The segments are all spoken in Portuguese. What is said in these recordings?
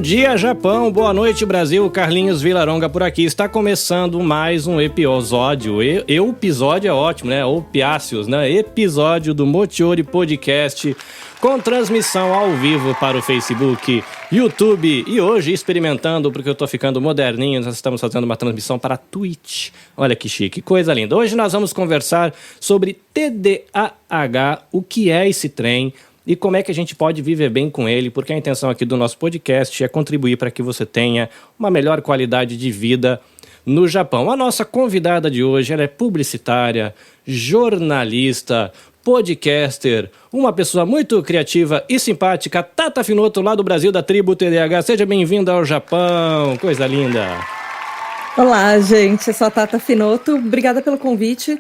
Bom dia, Japão. Boa noite, Brasil. Carlinhos Villaronga por aqui. Está começando mais um episódio. Episódio é ótimo, né? Opiáceos, né? Episódio do Mochiori Podcast, com transmissão ao vivo para o Facebook, YouTube e hoje experimentando, porque eu tô ficando moderninho, nós estamos fazendo uma transmissão para a Twitch. Olha que chique, coisa linda. Hoje nós vamos conversar sobre TDAH, o que é esse trem e como é que a gente pode viver bem com ele, porque a intenção aqui do nosso podcast é contribuir para que você tenha uma melhor qualidade de vida no Japão. A nossa convidada de hoje, ela é publicitária, jornalista, podcaster, uma pessoa muito criativa e simpática, Tata Finoto, lá do Brasil, da tribo TDAH. Seja bem-vinda ao Japão, coisa linda. Olá, gente, eu sou a Tata Finoto, obrigada pelo convite.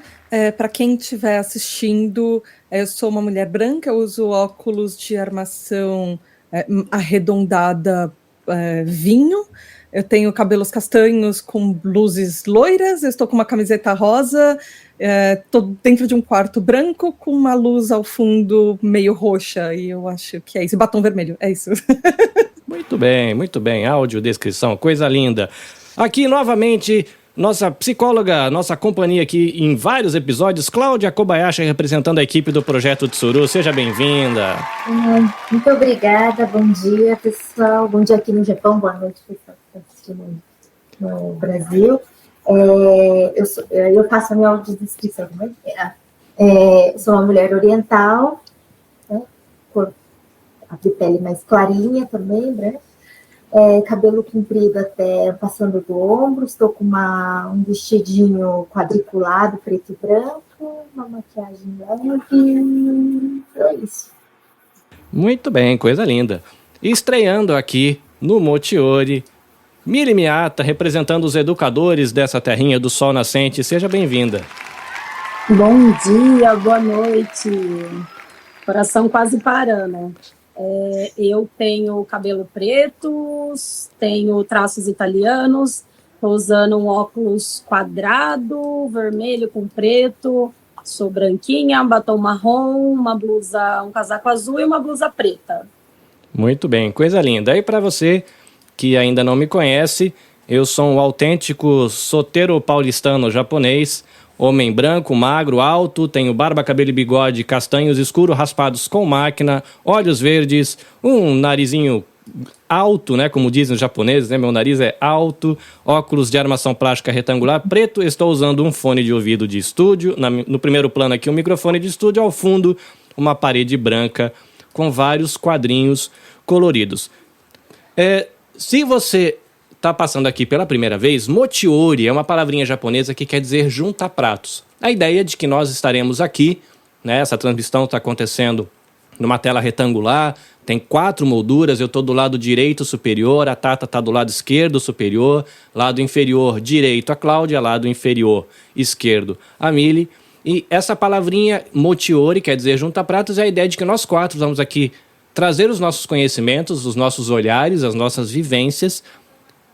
Para quem estiver assistindo, eu sou uma mulher branca, eu uso óculos de armação arredondada vinho, eu tenho cabelos castanhos com luzes loiras, eu estou com uma camiseta rosa, estou dentro de um quarto branco com uma luz ao fundo meio roxa, e eu acho que é isso, batom vermelho, é isso. Muito bem, áudio, descrição, coisa linda. Aqui, novamente, nossa psicóloga, nossa companhia aqui em vários episódios, Cláudia Kobayashi, representando a equipe do Projeto Tsuru. Seja bem-vinda. Muito obrigada, bom dia, pessoal. Bom dia aqui no Japão, boa noite, pessoal que está assistindo no Brasil. Eu faço a minha audiodescrição, né? Sou uma mulher oriental, né? Cor de pele mais clarinha também, né? Cabelo comprido até passando do ombro, estou com um vestidinho quadriculado, preto e branco, uma maquiagem leve, é isso. Muito bem, coisa linda. Estreando aqui no Mochiori, Mili Miyata, representando os educadores dessa terrinha do sol nascente. Seja bem-vinda. Bom dia, boa noite. Coração quase parando. Eu tenho cabelo preto, tenho traços italianos, estou usando um óculos quadrado, vermelho com preto, sou branquinha, batom marrom, uma blusa, um casaco azul e uma blusa preta. Muito bem, coisa linda. E para você que ainda não me conhece, eu sou um autêntico solteiro paulistano japonês, homem branco, magro, alto, tenho barba, cabelo e bigode castanhos escuros raspados com máquina, olhos verdes, um narizinho alto, né, como dizem os japoneses, né, meu nariz é alto, óculos de armação plástica retangular preto, estou usando um fone de ouvido de estúdio, no primeiro plano aqui um microfone de estúdio, ao fundo uma parede branca com vários quadrinhos coloridos. Se você está passando aqui pela primeira vez, Mochiori é uma palavrinha japonesa que quer dizer junta pratos. A ideia de que nós estaremos aqui, né, essa transmissão está acontecendo numa tela retangular, tem 4 molduras, eu estou do lado direito superior, a Tata está do lado esquerdo superior, lado inferior direito a Cláudia, lado inferior esquerdo a Mili. E essa palavrinha Mochiori quer dizer junta pratos, é a ideia de que nós 4 vamos aqui trazer os nossos conhecimentos, os nossos olhares, as nossas vivências,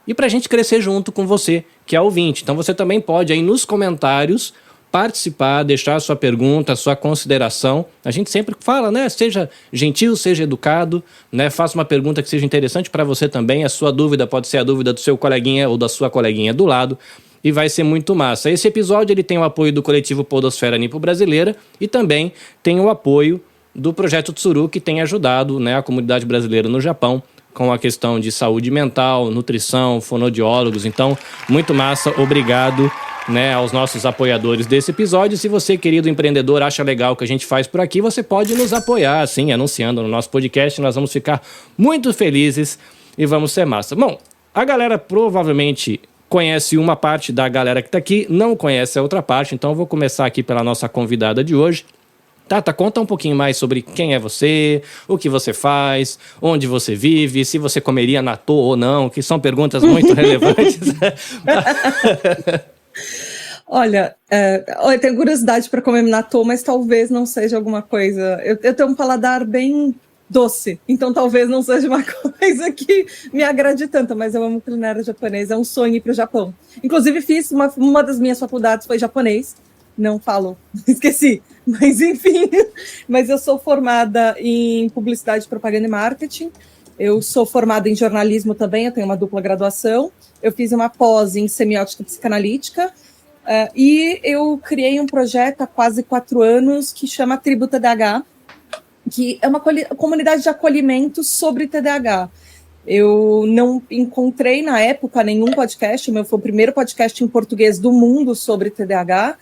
e para a gente crescer junto com você, que é ouvinte. Então você também pode aí nos comentários participar, deixar a sua pergunta, a sua consideração. A gente sempre fala, né? Seja gentil, seja educado, né? Faça uma pergunta que seja interessante para você também. A sua dúvida pode ser a dúvida do seu coleguinha ou da sua coleguinha do lado. E vai ser muito massa. Esse episódio ele tem o apoio do coletivo Podosfera Nipo Brasileira e também tem o apoio do Projeto Tsuru, que tem ajudado, né, a comunidade brasileira no Japão com a questão de saúde mental, nutrição, fonoaudiólogos. Então, muito massa, obrigado, né, aos nossos apoiadores desse episódio. Se você, querido empreendedor, acha legal o que a gente faz por aqui, você pode nos apoiar, assim, anunciando no nosso podcast. Nós vamos ficar muito felizes e vamos ser massa. Bom, a galera provavelmente conhece uma parte da galera que está aqui, não conhece a outra parte, então eu vou começar aqui pela nossa convidada de hoje. Tata, conta um pouquinho mais sobre quem é você, o que você faz, onde você vive, se você comeria natô ou não, que são perguntas muito relevantes. Olha, eu tenho curiosidade para comer natô, mas talvez não seja alguma coisa... Eu tenho um paladar bem doce, então talvez não seja uma coisa que me agrade tanto, mas eu amo culinária japonesa, é um sonho ir para o Japão. Inclusive fiz, uma das minhas faculdades foi japonês, não falo, esqueci, mas enfim, mas eu sou formada em publicidade, propaganda e marketing, Eu sou formada em jornalismo também, eu tenho uma dupla graduação. Eu fiz uma pós em semiótica psicanalítica e eu criei um projeto há quase 4 anos que chama Tribo TDAH, que é uma comunidade de acolhimento sobre TDAH. Eu não encontrei na época nenhum podcast, o meu foi o primeiro podcast em português do mundo sobre TDAH,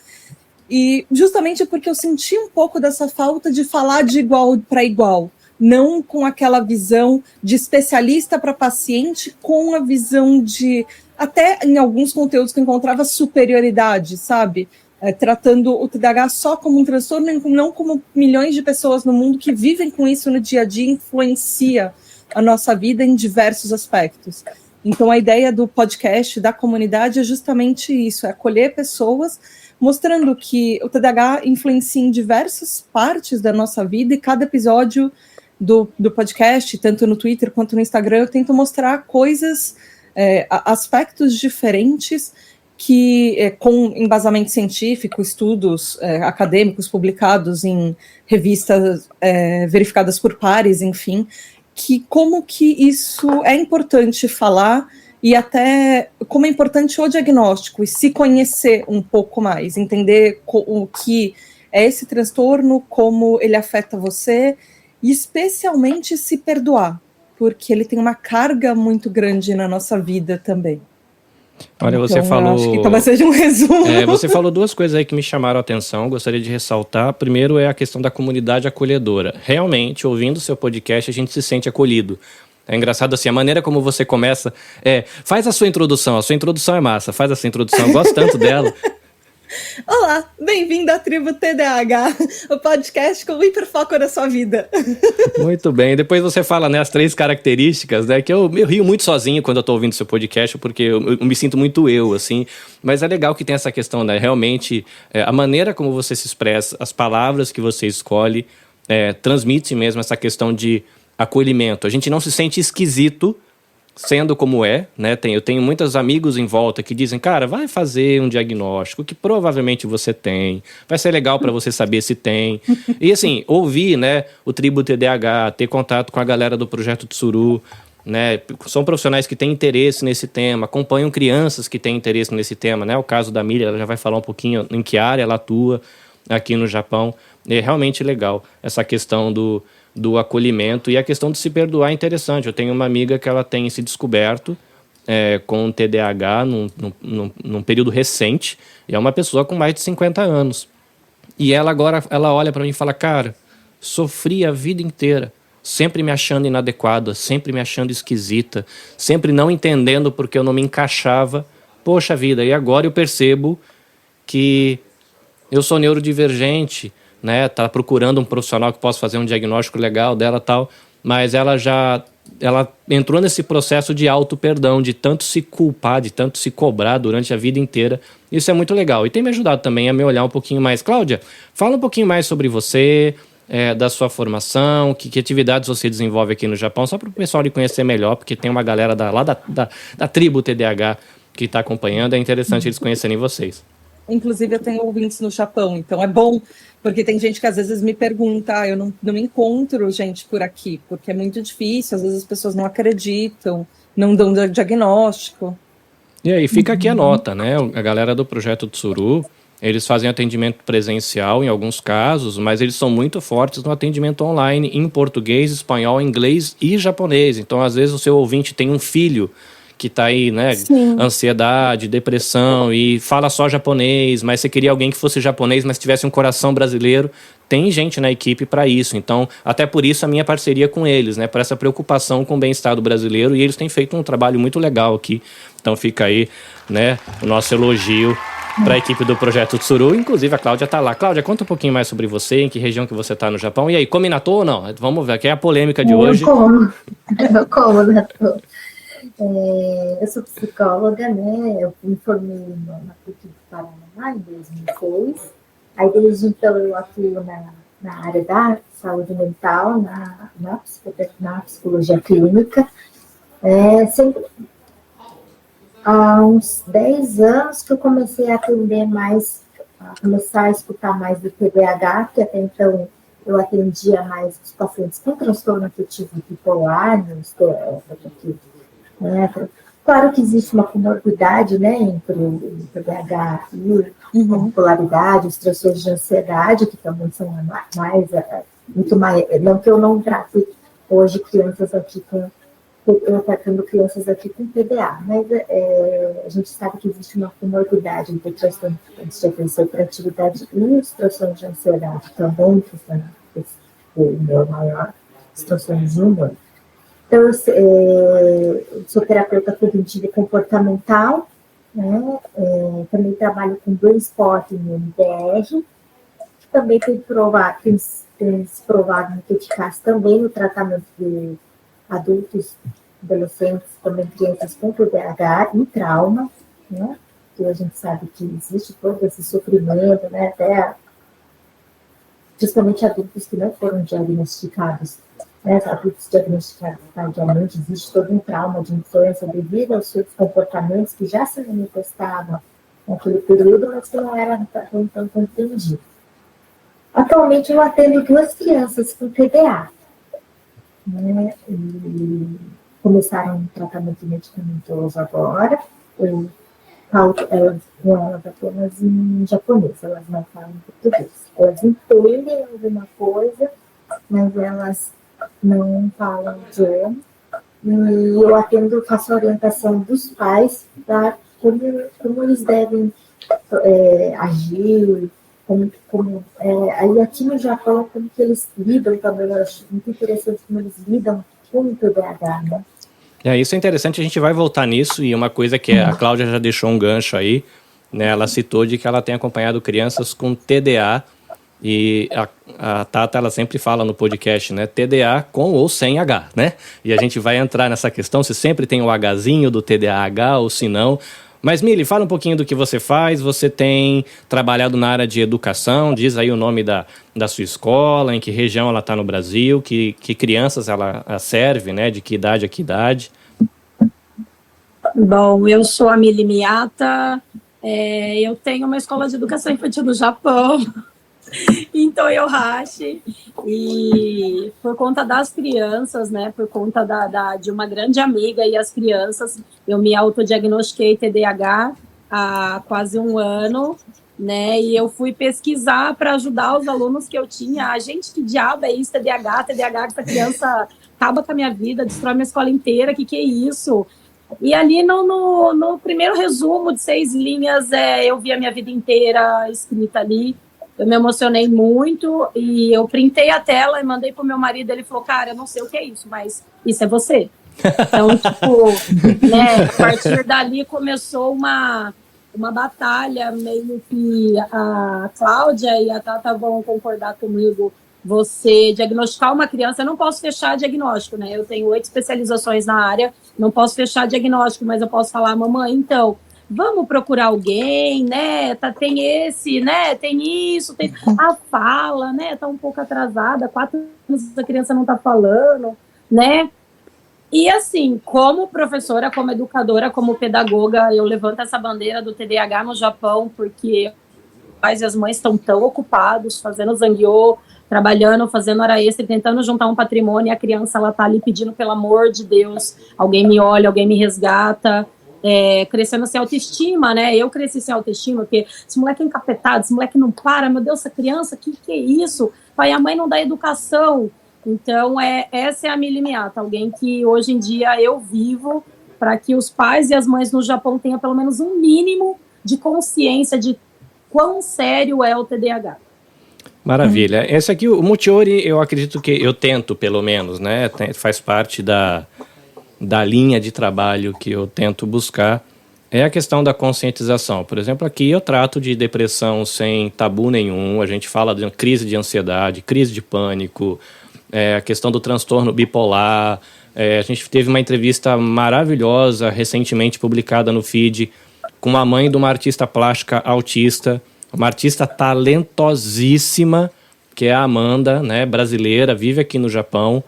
e justamente porque eu senti um pouco dessa falta de falar de igual para igual, não com aquela visão de especialista para paciente, com a visão de, até em alguns conteúdos que eu encontrava, superioridade, sabe? Tratando o TDAH só como um transtorno, não como milhões de pessoas no mundo que vivem com isso no dia a dia, influencia a nossa vida em diversos aspectos. Então, a ideia do podcast, da comunidade, é justamente isso, é acolher pessoas, mostrando que o TDAH influencia em diversas partes da nossa vida, e cada episódio do podcast, tanto no Twitter quanto no Instagram, eu tento mostrar coisas, aspectos diferentes, que com embasamento científico, estudos acadêmicos publicados em revistas verificadas por pares, enfim, que como que isso é importante falar, e até como é importante o diagnóstico, e se conhecer um pouco mais, entender o que é esse transtorno, como ele afeta você, e especialmente se perdoar, porque ele tem uma carga muito grande na nossa vida também. Olha, então, você falou... acho que talvez seja um resumo. Você falou 2 coisas aí que me chamaram a atenção, gostaria de ressaltar. Primeiro é a questão da comunidade acolhedora. Realmente, ouvindo o seu podcast, a gente se sente acolhido. É engraçado assim, a maneira como você começa faz a sua introdução é massa, faz essa introdução, eu gosto tanto dela. Olá, bem-vindo à Tribo TDAH, o podcast com hiperfoco na sua vida. Muito bem, depois você fala, né, as 3 características, né, que eu rio muito sozinho quando eu tô ouvindo seu podcast, porque eu me sinto muito eu, assim, mas é legal que tem essa questão, né, realmente, a maneira como você se expressa, as palavras que você escolhe, transmite mesmo essa questão de acolhimento. A gente não se sente esquisito sendo como né? Eu tenho muitos amigos em volta que dizem, cara, vai fazer um diagnóstico que provavelmente você tem, vai ser legal para você saber se tem. E assim, ouvir, né, o Tribo TDAH, ter contato com a galera do Projeto Tsuru, né? São profissionais que têm interesse nesse tema, acompanham crianças que têm interesse nesse tema, né? O caso da Miriam, ela já vai falar um pouquinho em que área ela atua aqui no Japão. É realmente legal essa questão do acolhimento, e a questão de se perdoar é interessante. Eu tenho uma amiga que ela tem se descoberto com TDAH num período recente, e é uma pessoa com mais de 50 anos. E ela agora olha para mim e fala, cara, sofri a vida inteira, sempre me achando inadequada, sempre me achando esquisita, sempre não entendendo porque eu não me encaixava. Poxa vida, e agora eu percebo que eu sou neurodivergente, né, tá procurando um profissional que possa fazer um diagnóstico legal dela e tal, mas ela entrou nesse processo de auto-perdão, de tanto se culpar, de tanto se cobrar durante a vida inteira. Isso é muito legal e tem me ajudado também a me olhar um pouquinho mais. Cláudia, fala um pouquinho mais sobre você, da sua formação, que atividades você desenvolve aqui no Japão, só para o pessoal lhe conhecer melhor, porque tem uma galera lá da tribo TDAH que está acompanhando, é interessante eles conhecerem vocês. Inclusive, eu tenho ouvintes no Japão, então é bom, porque tem gente que às vezes me pergunta, eu não encontro gente por aqui, porque é muito difícil, às vezes as pessoas não acreditam, não dão diagnóstico. E aí, fica aqui a nota, né? A galera do Projeto Tsuru, eles fazem atendimento presencial em alguns casos, mas eles são muito fortes no atendimento online, em português, espanhol, inglês e japonês. Então, às vezes, o seu ouvinte tem um filho que tá aí, né, Sim. Ansiedade, depressão, e fala só japonês, mas você queria alguém que fosse japonês, mas tivesse um coração brasileiro. Tem gente na equipe para isso. Então, até por isso a minha parceria com eles, né, por essa preocupação com o bem-estar do brasileiro, e eles têm feito um trabalho muito legal aqui. Então fica aí, né, o nosso elogio para a equipe do Projeto Tsuru. Inclusive a Cláudia tá lá. Cláudia, conta um pouquinho mais sobre você, em que região que você tá no Japão. E aí, come natô ou não? Vamos ver, que é a polêmica de hoje. Eu como natô. Eu sou psicóloga, né? Eu me formei na PUC do Paraná em 2006. Aí, desde então, eu atuo na área da saúde mental, na psicologia clínica. Sempre, há uns 10 anos que eu comecei a atender mais, a começar a escutar mais do TDAH, que até então eu atendia mais os pacientes com transtorno afetivo bipolar, né? Claro que existe uma comorbidade, né, entre o TDAH e a bipolaridade, os transtornos de ansiedade, que também são muito mais, não que eu não trate hoje crianças aqui eu tratando crianças aqui com TDA, mas a gente sabe que existe uma comorbidade entre transtorno de atenção e hiperatividade e os transtornos de ansiedade também, que são o meu maior, os transtornos de humor. Então, eu sou terapeuta cognitiva e comportamental, né? Também trabalho com brain spot no MDR, que também tem se provado muito eficaz também no tratamento de adultos, adolescentes, também crianças com TDAH e trauma, né? Que a gente sabe que existe todo esse sofrimento, né? Até principalmente adultos que não foram diagnosticados, né? Adultos diagnosticados tardiamente, existe todo um trauma de infância devido aos seus comportamentos que já se manifestavam naquele período, mas que não eram tão compreendidos. Atualmente eu atendo 2 crianças com TDA, né? E começaram um tratamento medicamentoso agora. Eu falo com elas apenas em japonês, elas não falam português. Elas entendem alguma coisa, mas elas não falam idioma. E eu atendo, faço a orientação dos pais para como eles devem agir, aí aqui no Japão, como que eles lidam também, eu acho muito interessante como eles lidam com o TDAH, né? Isso é interessante, a gente vai voltar nisso, e uma coisa que a Cláudia já deixou um gancho aí, né? Ela citou de que ela tem acompanhado crianças com TDA, e a Tata, ela sempre fala no podcast, né? TDA com ou sem H, né? E a gente vai entrar nessa questão, se sempre tem o Hzinho do TDAH ou se não. Mas, Mili, fala um pouquinho do que você faz. Você tem trabalhado na área de educação, diz aí o nome da sua escola, em que região ela está no Brasil, que crianças ela serve, né? De que idade a que idade? Bom, eu sou a Mili Miyata, eu tenho uma escola de educação infantil no Japão, em Toyohashi, e por conta das crianças, né, por conta de uma grande amiga e as crianças, eu me autodiagnostiquei TDAH há quase um ano, né, e eu fui pesquisar para ajudar os alunos que eu tinha. Gente, que diabo é isso, TDAH, que essa criança acaba com a minha vida, destrói minha escola inteira, que é isso? E ali no primeiro resumo de 6 linhas, eu vi a minha vida inteira escrita ali. Eu me emocionei muito e eu printei a tela e mandei pro meu marido. Ele falou, cara, eu não sei o que é isso, mas isso é você. Então, tipo, né, a partir dali começou uma batalha, meio que a Cláudia e a Tata vão concordar comigo. Você diagnosticar uma criança, eu não posso fechar diagnóstico, né? Eu tenho 8 especializações na área, não posso fechar diagnóstico, mas eu posso falar, mamãe, então, vamos procurar alguém, né? Tem esse, né? Tem isso, tem a fala, né? Tá um pouco atrasada, 4 anos a criança não tá falando, né? E assim, como professora, como educadora, como pedagoga, eu levanto essa bandeira do TDAH no Japão, porque os pais e as mães estão tão ocupados, fazendo zangueô, trabalhando, fazendo hora extra, tentando juntar um patrimônio, e a criança, ela tá ali pedindo, pelo amor de Deus, alguém me olha, alguém me resgata, crescendo sem autoestima, né? Eu cresci sem autoestima, porque esse moleque é encapetado, esse moleque não para, meu Deus, essa criança, que é isso? Pai, a mãe não dá educação. Então, essa é a Mili Miyata, alguém que hoje em dia eu vivo para que os pais e as mães no Japão tenham pelo menos um mínimo de consciência de quão sério é o TDAH. Maravilha. Esse aqui, o Mochiori, eu acredito que eu tento, pelo menos, né? Faz parte da linha de trabalho que eu tento buscar, é a questão da conscientização. Por exemplo, aqui eu trato de depressão sem tabu nenhum, a gente fala de crise de ansiedade, crise de pânico, a questão do transtorno bipolar. A gente teve uma entrevista maravilhosa, recentemente publicada no feed, com a mãe de uma artista plástica autista, uma artista talentosíssima, que é a Amanda, né, brasileira, vive aqui no Japão.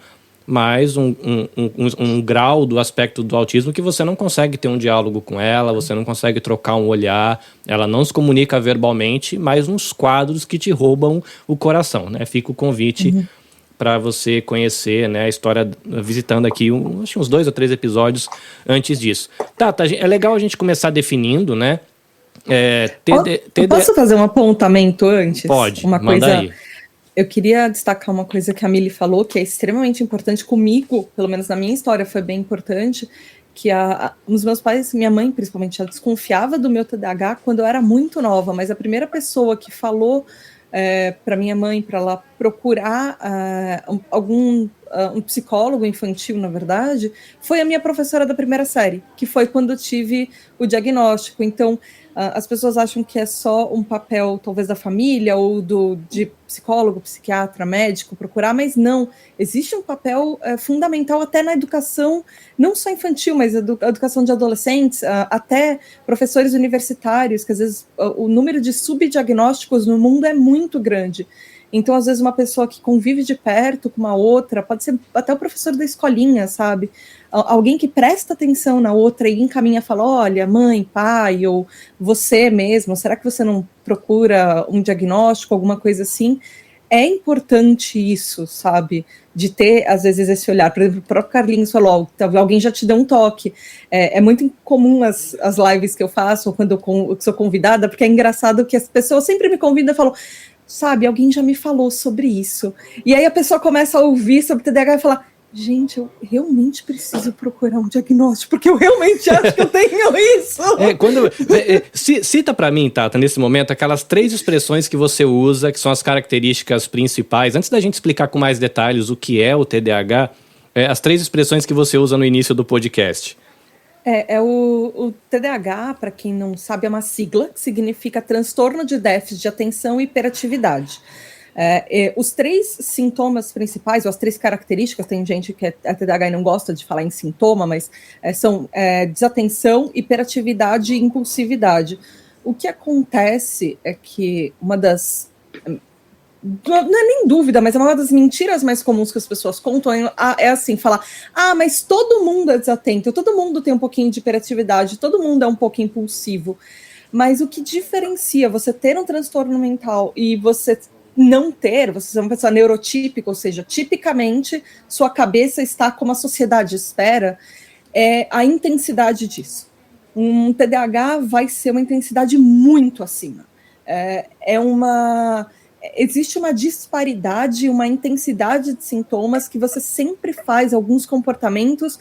mas um grau do aspecto do autismo que você não consegue ter um diálogo com ela, você não consegue trocar um olhar, ela não se comunica verbalmente, mas uns quadros que te roubam o coração, né? Fica o convite para você conhecer, né, a história, visitando aqui acho uns 2 ou 3 episódios antes disso. Tá, é legal a gente começar definindo, né? Posso fazer um apontamento antes? Pode, manda coisa... aí. Eu queria destacar uma coisa que a Mili falou, que é extremamente importante comigo, pelo menos na minha história foi bem importante, que os meus pais, minha mãe principalmente, ela desconfiava do meu TDAH quando eu era muito nova, mas a primeira pessoa que falou para minha mãe, para ela procurar um psicólogo infantil, na verdade, foi a minha professora da primeira série, que foi quando eu tive o diagnóstico. Então, as pessoas acham que é só um papel, talvez, da família ou de psicólogo, psiquiatra, médico, procurar, mas não. Existe um papel fundamental até na educação, não só infantil, mas a educação de adolescentes, até professores universitários, que às vezes o número de subdiagnósticos no mundo é muito grande. Então, às vezes, uma pessoa que convive de perto com uma outra, pode ser até o professor da escolinha, sabe? Alguém que presta atenção na outra e encaminha e fala, olha, mãe, pai, ou você mesmo, será que você não procura um diagnóstico, alguma coisa assim? É importante isso, sabe? De ter, às vezes, esse olhar. Por exemplo, o próprio Carlinhos falou, alguém já te deu um toque. É muito comum as lives que eu faço, ou quando eu sou convidada, porque é engraçado que as pessoas sempre me convidam e falam, sabe, alguém já me falou sobre isso. E aí a pessoa começa a ouvir sobre TDAH e falar, gente, eu realmente preciso procurar um diagnóstico, porque eu realmente acho que eu tenho isso. Cita pra mim, Tata, nesse momento, aquelas 3 expressões que você usa, que são as características principais. Antes da gente explicar com mais detalhes o que é o TDAH, as 3 expressões que você usa no início do podcast. O TDAH, para quem não sabe, é uma sigla que significa transtorno de déficit de atenção e hiperatividade. Os 3 sintomas principais, ou as 3 características, tem gente que é TDAH e não gosta de falar em sintoma, mas são desatenção, hiperatividade e impulsividade. O que acontece é que uma das... Não é nem dúvida, mas é uma das mentiras mais comuns que as pessoas contam, é assim, falar, mas todo mundo é desatento, todo mundo tem um pouquinho de hiperatividade, todo mundo é um pouco impulsivo. Mas o que diferencia você ter um transtorno mental e você não ter, você é uma pessoa neurotípica, ou seja, tipicamente sua cabeça está como a sociedade espera, é a intensidade disso. Um TDAH vai ser uma intensidade muito acima. Existe uma disparidade, uma intensidade de sintomas que você sempre faz alguns comportamentos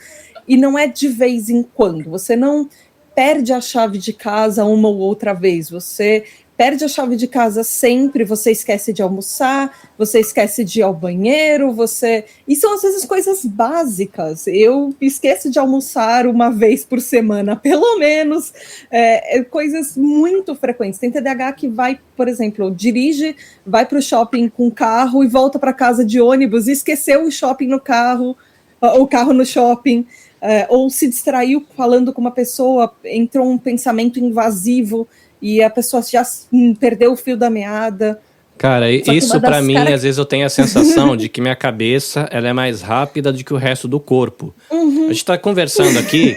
e não é de vez em quando. Você não perde a chave de casa uma ou outra vez, você perde a chave de casa sempre, você esquece de almoçar, você esquece de ir ao banheiro, E são, às vezes, coisas básicas. Eu esqueço de almoçar uma vez por semana, pelo menos. Coisas muito frequentes. Tem TDAH que vai, por exemplo, dirige, vai para o shopping com o carro e volta para casa de ônibus e esqueceu o shopping no carro, o carro no shopping, ou se distraiu falando com uma pessoa, entrou um pensamento invasivo, e a pessoa já perdeu o fio da meada. Cara, isso pra mim, às vezes eu tenho a sensação de que minha cabeça ela é mais rápida do que o resto do corpo. A gente tá conversando aqui,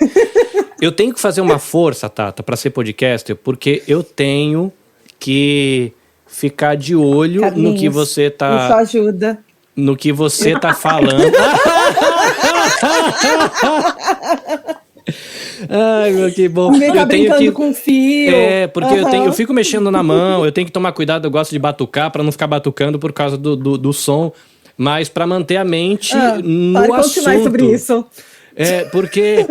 eu tenho que fazer uma força, Tata, pra ser podcaster, porque eu tenho que ficar de olho no que você tá... Isso ajuda. No que você tá falando. Ai, meu, que bom. Tá brincando com fio. Porque eu fico mexendo na mão, eu tenho que tomar cuidado, eu gosto de batucar para não ficar batucando por causa do som, mas para manter a mente no assunto. Continuar sobre isso. Porque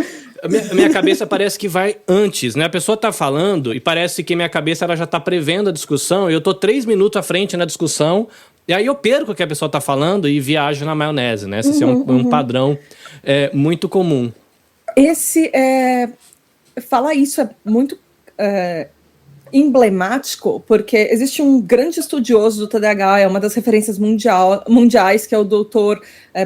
minha cabeça parece que vai antes, né? A pessoa tá falando e parece que minha cabeça ela já tá prevendo a discussão e eu tô 3 minutos à frente na discussão e aí eu perco o que a pessoa tá falando e viajo na maionese, né? Esse é um padrão muito comum. Falar isso é muito emblemático, porque existe um grande estudioso do TDAH, é uma das referências mundiais, que é o Dr.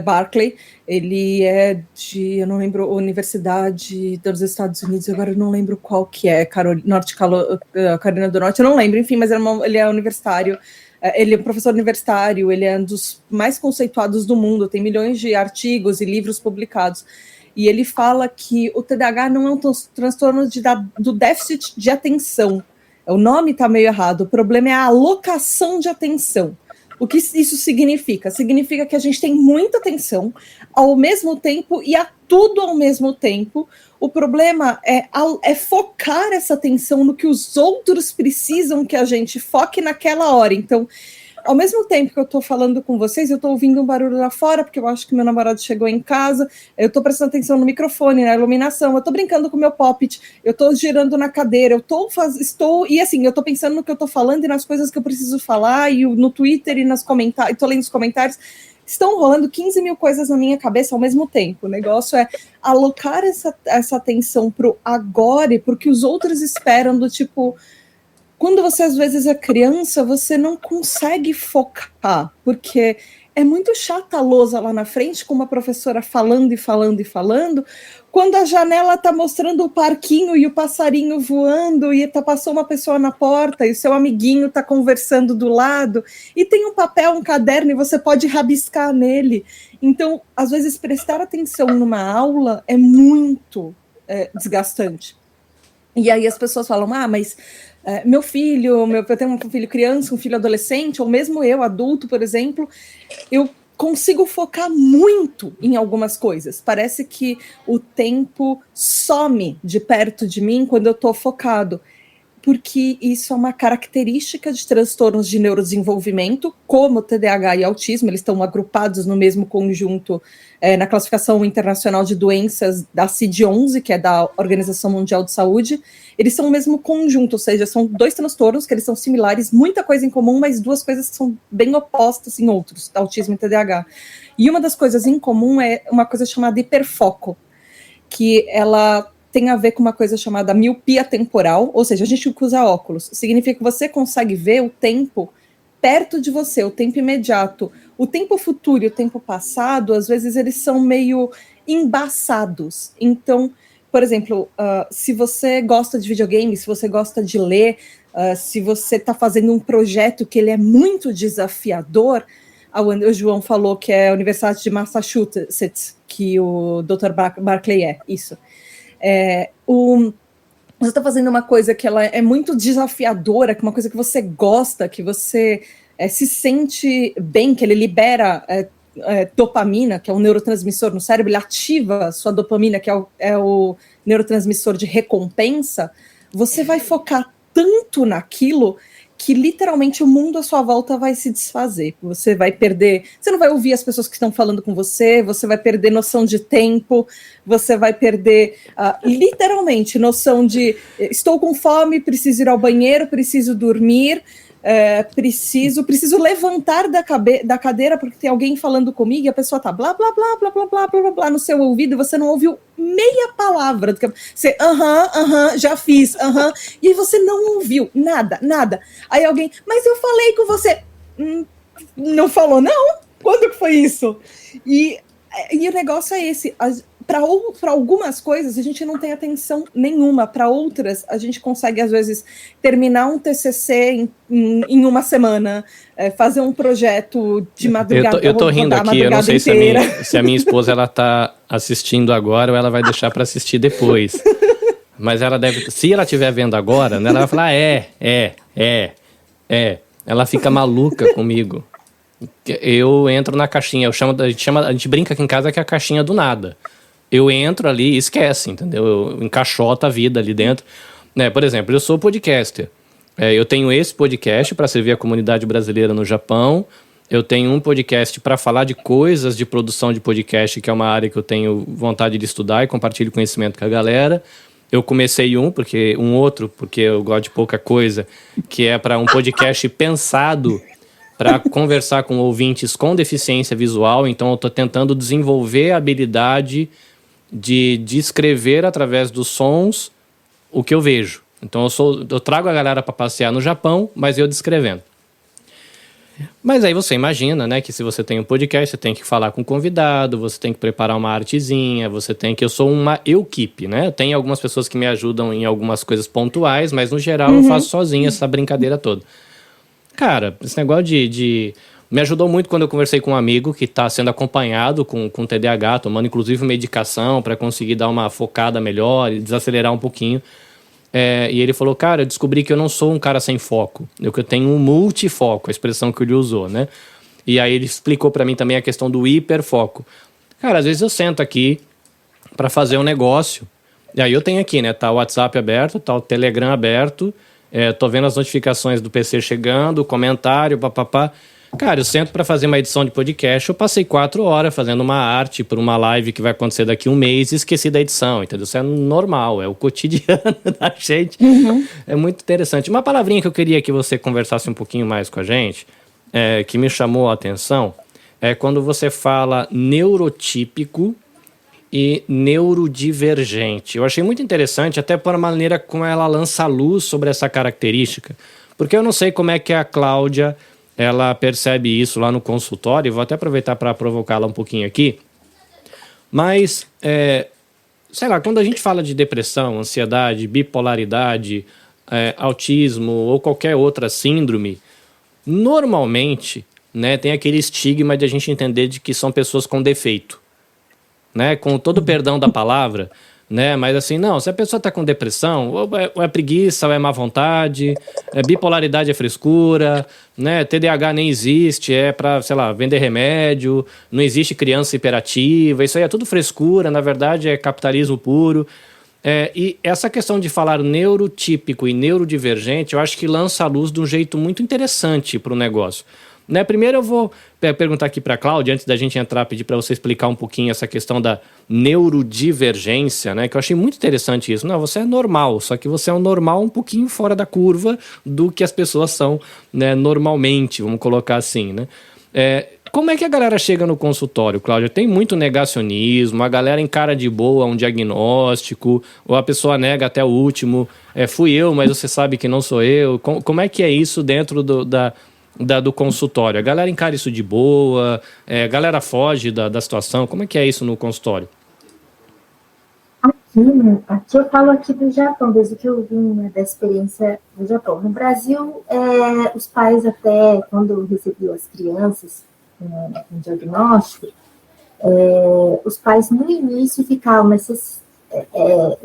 Barkley. Ele é eu não lembro, Universidade dos Estados Unidos, agora eu não lembro qual que é, Carolina do Norte, eu não lembro, enfim, mas ele é universitário Ele é um professor universitário, ele é um dos mais conceituados do mundo, tem milhões de artigos e livros publicados. E ele fala que o TDAH não é um transtorno do déficit de atenção. O nome está meio errado, o problema é a alocação de atenção. O que isso significa? Significa que a gente tem muita atenção ao mesmo tempo e a tudo ao mesmo tempo. O problema é focar essa atenção no que os outros precisam que a gente foque naquela hora. Então, ao mesmo tempo que eu estou falando com vocês, eu estou ouvindo um barulho lá fora, porque eu acho que meu namorado chegou em casa, eu estou prestando atenção no microfone, na iluminação, eu estou brincando com o meu Poppet, eu estou girando na cadeira, eu estou pensando no que eu estou falando e nas coisas que eu preciso falar, e no Twitter e estou lendo os comentários. Estão rolando 15 mil coisas na minha cabeça ao mesmo tempo. O negócio é alocar essa atenção para o agora e para o que os outros esperam, do tipo... Quando você, às vezes, é criança, você não consegue focar, porque é muito chata a lousa lá na frente, com uma professora falando e falando e falando, quando a janela está mostrando o parquinho e o passarinho voando, e passou uma pessoa na porta, e o seu amiguinho está conversando do lado, e tem um papel, um caderno, e você pode rabiscar nele. Então, às vezes, prestar atenção numa aula é muito desgastante. E aí as pessoas falam, mas... meu filho, eu tenho um filho criança, um filho adolescente, ou mesmo eu, adulto, por exemplo, eu consigo focar muito em algumas coisas. Parece que o tempo some de perto de mim quando eu estou focado, porque isso é uma característica de transtornos de neurodesenvolvimento, como TDAH e autismo, eles estão agrupados no mesmo conjunto na classificação internacional de doenças da CID-11, que é da Organização Mundial de Saúde. Eles são o mesmo conjunto, ou seja, são dois transtornos que eles são similares, muita coisa em comum, mas duas coisas que são bem opostas em outros, autismo e TDAH. E uma das coisas em comum é uma coisa chamada hiperfoco, que ela tem a ver com uma coisa chamada miopia temporal, ou seja, a gente que usa óculos, significa que você consegue ver o tempo perto de você, o tempo imediato. O tempo futuro e o tempo passado, às vezes, eles são meio embaçados. Então, por exemplo, se você gosta de videogame, se você gosta de ler, se você está fazendo um projeto que ele é muito desafiador, o João falou que é a Universidade de Massachusetts, que o Dr. Barclay isso. Você está fazendo uma coisa que ela é muito desafiadora, que é uma coisa que você gosta, que você se sente bem, que ele libera dopamina, que é um neurotransmissor no cérebro, ele ativa a sua dopamina, que é o neurotransmissor de recompensa, você vai focar tanto naquilo que literalmente o mundo à sua volta vai se desfazer. Você vai perder, você não vai ouvir as pessoas que estão falando com você, você vai perder noção de tempo, você vai perder literalmente noção de estou com fome, preciso ir ao banheiro, preciso dormir, preciso levantar da cadeira porque tem alguém falando comigo e a pessoa tá blá, blá, blá, blá, blá, blá, blá, blá no seu ouvido e você não ouviu meia palavra. Você, já fiz, e aí você não ouviu nada. Aí alguém, mas eu falei com você. Não falou, não? Quando que foi isso? E o negócio é esse. Para algumas coisas, a gente não tem atenção nenhuma. Para outras, a gente consegue, às vezes, terminar um TCC em uma semana, fazer um projeto de madrugada. Eu tô rindo aqui, eu não sei se a minha esposa ela tá assistindo agora ou ela vai deixar para assistir depois. Mas ela deve... Se ela estiver vendo agora, né, ela vai falar, Ela fica maluca comigo. Eu entro na caixinha, a gente brinca aqui em casa que é a caixinha do nada. Eu entro ali e esquece, entendeu? Eu encaixoto a vida ali dentro. Por exemplo, eu sou podcaster. Eu tenho esse podcast para servir a comunidade brasileira no Japão. Eu tenho um podcast para falar de coisas de produção de podcast, que é uma área que eu tenho vontade de estudar e compartilho conhecimento com a galera. Eu comecei porque eu gosto de pouca coisa, que é para um podcast pensado para conversar com ouvintes com deficiência visual. Então eu estou tentando desenvolver a habilidade de descrever através dos sons o que eu vejo. Então eu trago a galera para passear no Japão, mas eu descrevendo. Mas aí você imagina, né, que se você tem um podcast, você tem que falar com o convidado, você tem que preparar uma artezinha, eu sou uma equipe, né? Tem algumas pessoas que me ajudam em algumas coisas pontuais, mas no geral eu faço sozinho essa brincadeira toda. Cara, esse negócio me ajudou muito quando eu conversei com um amigo que está sendo acompanhado com TDAH, tomando inclusive medicação para conseguir dar uma focada melhor e desacelerar um pouquinho. E ele falou, cara, eu descobri que eu não sou um cara sem foco, eu tenho um multifoco, a expressão que ele usou, né? E aí ele explicou para mim também a questão do hiperfoco. Cara, às vezes eu sento aqui para fazer um negócio, e aí eu tenho aqui, né, tá o WhatsApp aberto, tá o Telegram aberto, tô vendo as notificações do PC chegando, comentário, papapá. Cara, eu sento para fazer uma edição de podcast, eu passei 4 horas fazendo uma arte para uma live que vai acontecer daqui a um mês e esqueci da edição, entendeu? Isso é normal, é o cotidiano da gente. É muito interessante. Uma palavrinha que eu queria que você conversasse um pouquinho mais com a gente, que me chamou a atenção, é quando você fala neurotípico e neurodivergente. Eu achei muito interessante, até por a maneira como ela lança a luz sobre essa característica, porque eu não sei como é que a Cláudia ela percebe isso lá no consultório. Vou até aproveitar para provocá-la um pouquinho aqui. Mas, sei lá, quando a gente fala de depressão, ansiedade, bipolaridade, autismo ou qualquer outra síndrome, normalmente, né, tem aquele estigma de a gente entender de que são pessoas com defeito, né, com todo o perdão da palavra, né, mas assim, não, se a pessoa está com depressão, ou é preguiça, ou é má vontade, bipolaridade é frescura, né, TDAH nem existe, é para, sei lá, vender remédio, não existe criança hiperativa, isso aí é tudo frescura, na verdade é capitalismo puro. E essa questão de falar neurotípico e neurodivergente, eu acho que lança a luz de um jeito muito interessante para o negócio. Né, primeiro eu vou perguntar aqui para a Cláudia, antes da gente entrar, pedir para você explicar um pouquinho essa questão da neurodivergência, né, que eu achei muito interessante isso. Não, você é normal, só que você é um normal um pouquinho fora da curva do que as pessoas são, né, normalmente, vamos colocar assim, né. Como é que a galera chega no consultório, Cláudia? Tem muito negacionismo, a galera encara de boa um diagnóstico, ou a pessoa nega até o último, fui eu, mas você sabe que não sou eu. Como é que é isso dentro do consultório? A galera encara isso de boa? A galera foge da situação? Como é que é isso no consultório? Aqui eu falo aqui do Japão, desde que eu vim, né, da experiência do Japão. No Brasil, os pais até, quando recebiam as crianças com diagnóstico, os pais no início ficavam, mas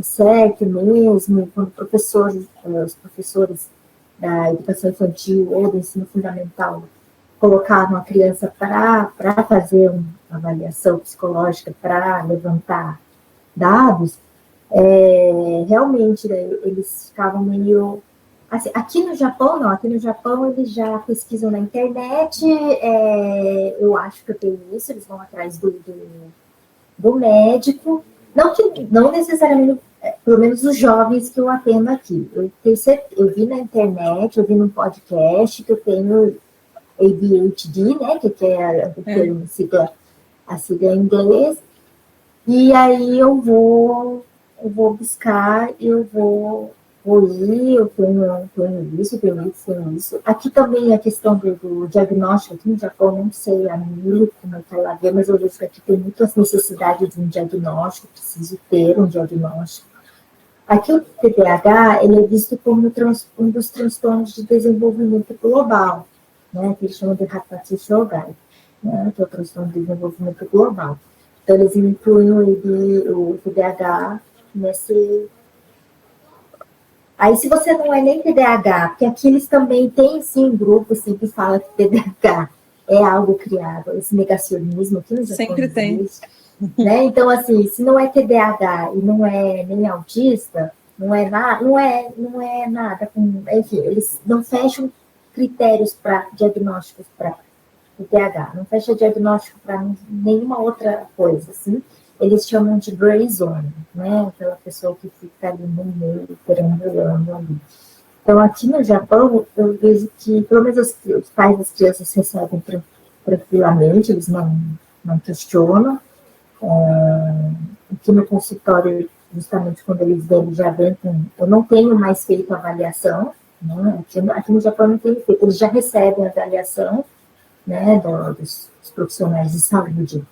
certo mesmo, quando os professores da educação infantil ou do ensino fundamental colocavam a criança para fazer uma avaliação psicológica, para levantar dados, realmente, né, eles ficavam meio... Assim, aqui no Japão, não. Aqui no Japão, eles já pesquisam na internet, eu acho que eu tenho isso, eles vão atrás do médico, não necessariamente, pelo menos os jovens que eu atendo aqui. Eu vi na internet, eu vi num podcast que eu tenho ADHD, né, que é a sigla em inglês, e aí eu vou buscar, eu vou ir, eu tenho isso. Aqui também a questão do diagnóstico, aqui no Japão, não sei a Mili como é que ela vê, mas eu vejo que aqui tem muitas necessidades de um diagnóstico, preciso ter um diagnóstico. Aqui o TDAH, ele é visto como um dos transtornos de desenvolvimento global, né, que eles chamam de Hattatsu Shogai, né, que é o transtorno de desenvolvimento global. Então, eles incluem o TDAH nesse... Aí, se você não é nem TDAH, porque aqui eles também têm, sim, um grupo assim, que fala que TDAH é algo criado, esse negacionismo aqui no Japão sempre tem. Né? Então, assim, se não é TDAH e não é nem autista, não é nada, enfim, eles não fecham critérios para diagnósticos para TDAH, não fecha diagnóstico para nenhuma outra coisa, assim. Eles chamam de gray zone, né? Aquela pessoa que fica ali no meio, perambulando ali. Então, aqui no Japão, eu vejo que, pelo menos os pais das crianças recebem tranquilamente, eles não questionam. Aqui no consultório, justamente quando eles vêm, eles já vêm com... Eu não tenho mais feito avaliação, né? Aqui no Japão não tenho feito, eles já recebem a avaliação, né, dos profissionais de saúde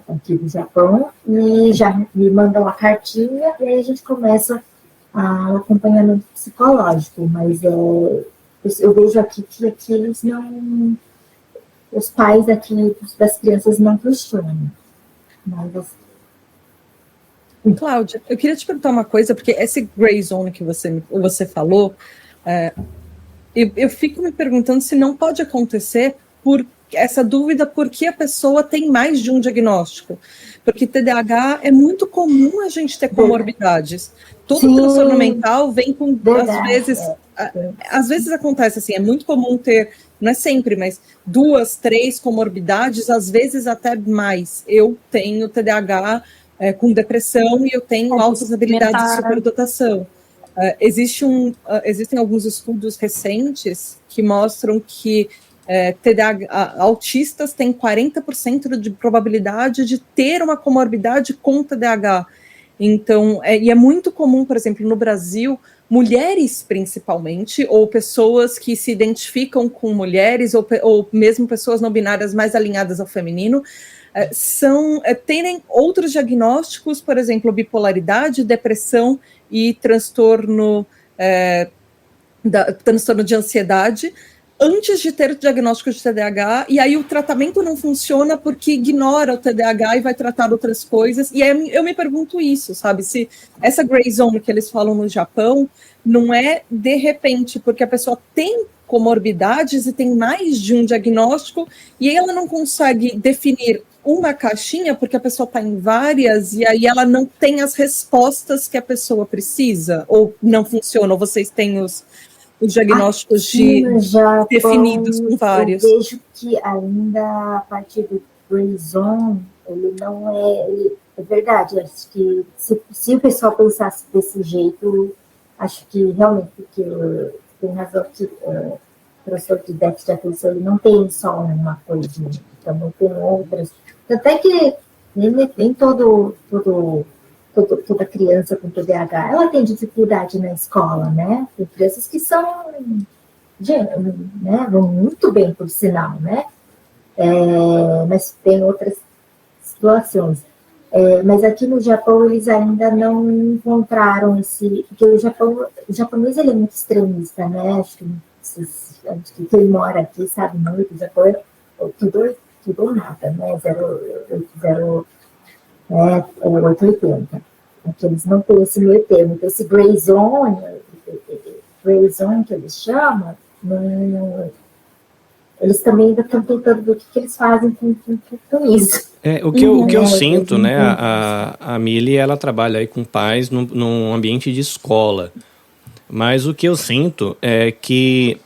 aqui do Japão, e já me mandam a cartinha, e aí a gente começa o acompanhamento psicológico, mas eu vejo aqui que eles não... Os pais aqui das crianças não questionam. Mas... Cláudia, eu queria te perguntar uma coisa, porque esse gray zone que você falou, eu fico me perguntando se não pode acontecer por essa dúvida, porque a pessoa tem mais de um diagnóstico. Porque TDAH é muito comum a gente ter comorbidades. Todo transtorno mental vem com, às vezes acontece assim, é muito comum ter, não é sempre, mas 2, 3 comorbidades, às vezes até mais. Eu tenho TDAH com depressão e eu tenho altas habilidades de superdotação. Existem alguns estudos recentes que mostram que TDAH, autistas têm 40% de probabilidade de ter uma comorbidade com TDAH. Então, e é muito comum, por exemplo, no Brasil, mulheres principalmente, ou pessoas que se identificam com mulheres, ou mesmo pessoas não binárias mais alinhadas ao feminino, terem outros diagnósticos, por exemplo, bipolaridade, depressão e transtorno de ansiedade, antes de ter o diagnóstico de TDAH, e aí o tratamento não funciona porque ignora o TDAH e vai tratar outras coisas, e aí eu me pergunto isso, sabe, se essa gray zone que eles falam no Japão, não é de repente, porque a pessoa tem comorbidades e tem mais de um diagnóstico, e aí ela não consegue definir uma caixinha, porque a pessoa está em várias, e aí ela não tem as respostas que a pessoa precisa, ou não funciona, ou vocês têm os diagnósticos definidos com vários. Eu vejo que ainda a partir do gray zone, ele não é verdade, acho que se o pessoal pensasse desse jeito, acho que realmente, porque tem razão que o professor de déficit de atenção, ele não tem só uma coisa, também tem outras, até que nem toda criança com TDAH, ela tem dificuldade na escola, né? Tem crianças que são, né, vão muito bem, por sinal, né? Mas tem outras situações. Mas aqui no Japão, eles ainda não encontraram porque o japonês, ele é muito extremista, né? Acho que quem mora aqui sabe muito, o Japão é tudo ou nada, né? 880. Porque eles não têm esse meio termo. Então, esse gray zone que eles chamam, eles também ainda estão tentando ver o que eles fazem com isso. O que eu sinto, né, a Mili, ela trabalha aí com pais num ambiente de escola, mas o que eu sinto é que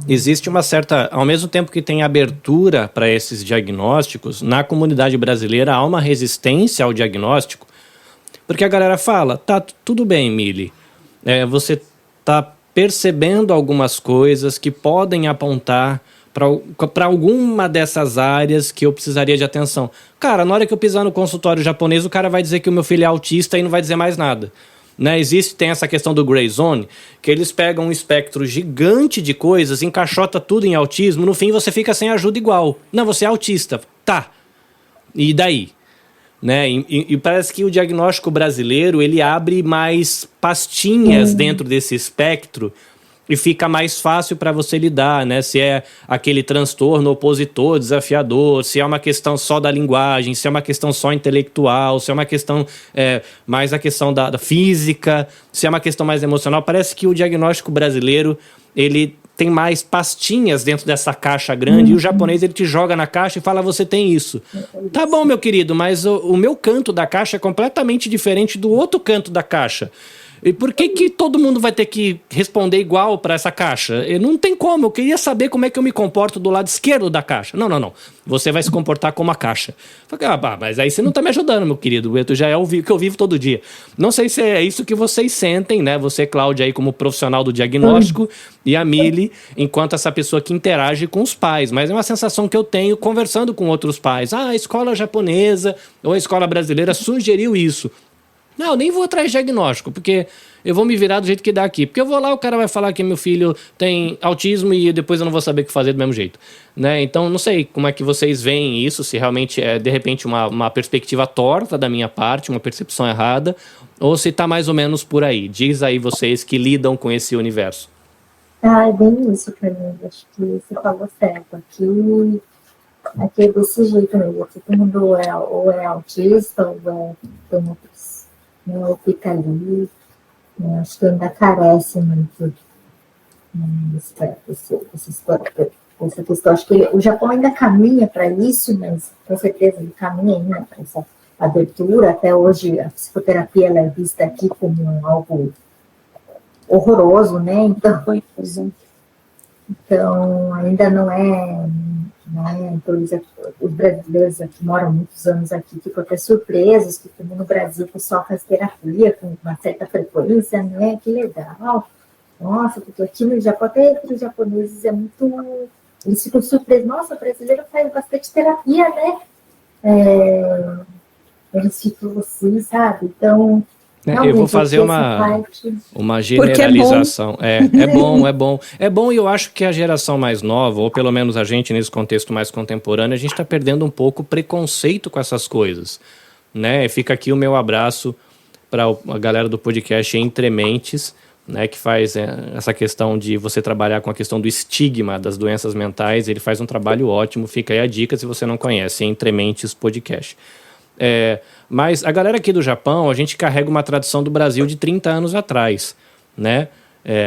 existe uma certa, ao mesmo tempo que tem abertura para esses diagnósticos, na comunidade brasileira há uma resistência ao diagnóstico, porque a galera fala, tá, tudo bem, Mili, você tá percebendo algumas coisas que podem apontar para alguma dessas áreas que eu precisaria de atenção. Cara, na hora que eu pisar no consultório japonês, o cara vai dizer que o meu filho é autista e não vai dizer mais nada. Né? Tem essa questão do gray zone, que eles pegam um espectro gigante de coisas, encaixota tudo em autismo, no fim você fica sem ajuda igual. Não, você é autista. Tá. E daí? Né? E parece que o diagnóstico brasileiro, ele abre mais pastinhas dentro desse espectro e fica mais fácil para você lidar, né? Se é aquele transtorno opositor, desafiador, se é uma questão só da linguagem, se é uma questão só intelectual, se é uma questão mais a questão da física, se é uma questão mais emocional. Parece que o diagnóstico brasileiro, ele tem mais pastinhas dentro dessa caixa grande, e o japonês, ele te joga na caixa e fala, você tem isso. Tá bom, meu querido, mas o meu canto da caixa é completamente diferente do outro canto da caixa. E por que todo mundo vai ter que responder igual para essa caixa? Não tem como, eu queria saber como é que eu me comporto do lado esquerdo da caixa. Não. Você vai se comportar como a caixa. Mas aí você não tá me ajudando, meu querido. Já é o que eu vivo todo dia. Não sei se é isso que vocês sentem, né? Você, Cláudia, aí como profissional do diagnóstico, e a Mili, enquanto essa pessoa que interage com os pais. Mas é uma sensação que eu tenho conversando com outros pais. A escola japonesa ou a escola brasileira sugeriu isso. Não, nem vou atrás de diagnóstico, porque eu vou me virar do jeito que dá aqui. Porque eu vou lá, o cara vai falar que meu filho tem autismo e depois eu não vou saber o que fazer do mesmo jeito. Né? Então, não sei como é que vocês veem isso, se realmente é, de repente, uma perspectiva torta da minha parte, uma percepção errada, ou se está mais ou menos por aí. Diz aí vocês que lidam com esse universo. É bem isso, Fernanda. Acho que você falou certo. Aqui é desse jeito mesmo. Aqui todo mundo ou é autista, ou tem outros, né, ou fica ali. Né, acho que ainda carece muito, né, essa questão. Acho que o Japão ainda caminha para isso, mas com certeza ele caminha ainda para essa abertura. Até hoje a psicoterapia ela é vista aqui como algo horroroso, né? Então ainda não é, né? Então, os brasileiros que moram muitos anos aqui ficam até surpresos que também no Brasil o pessoal faz terapia com uma certa frequência, né? Que legal. Nossa, porque aqui no Japão, até entre os japoneses é muito... Eles ficam surpresos. Nossa, o brasileiro faz bastante terapia, né? Eles ficam assim, sabe? Então... Eu vou fazer uma generalização. É bom. É bom e eu acho que a geração mais nova, ou pelo menos a gente nesse contexto mais contemporâneo, a gente está perdendo um pouco o preconceito com essas coisas. Né? Fica aqui o meu abraço para a galera do podcast Entre Mentes, né, que faz essa questão de você trabalhar com a questão do estigma das doenças mentais. Ele faz um trabalho ótimo. Fica aí a dica se você não conhece, Entre Mentes Podcast. Mas a galera aqui do Japão, a gente carrega uma tradição do Brasil de 30 anos atrás, né?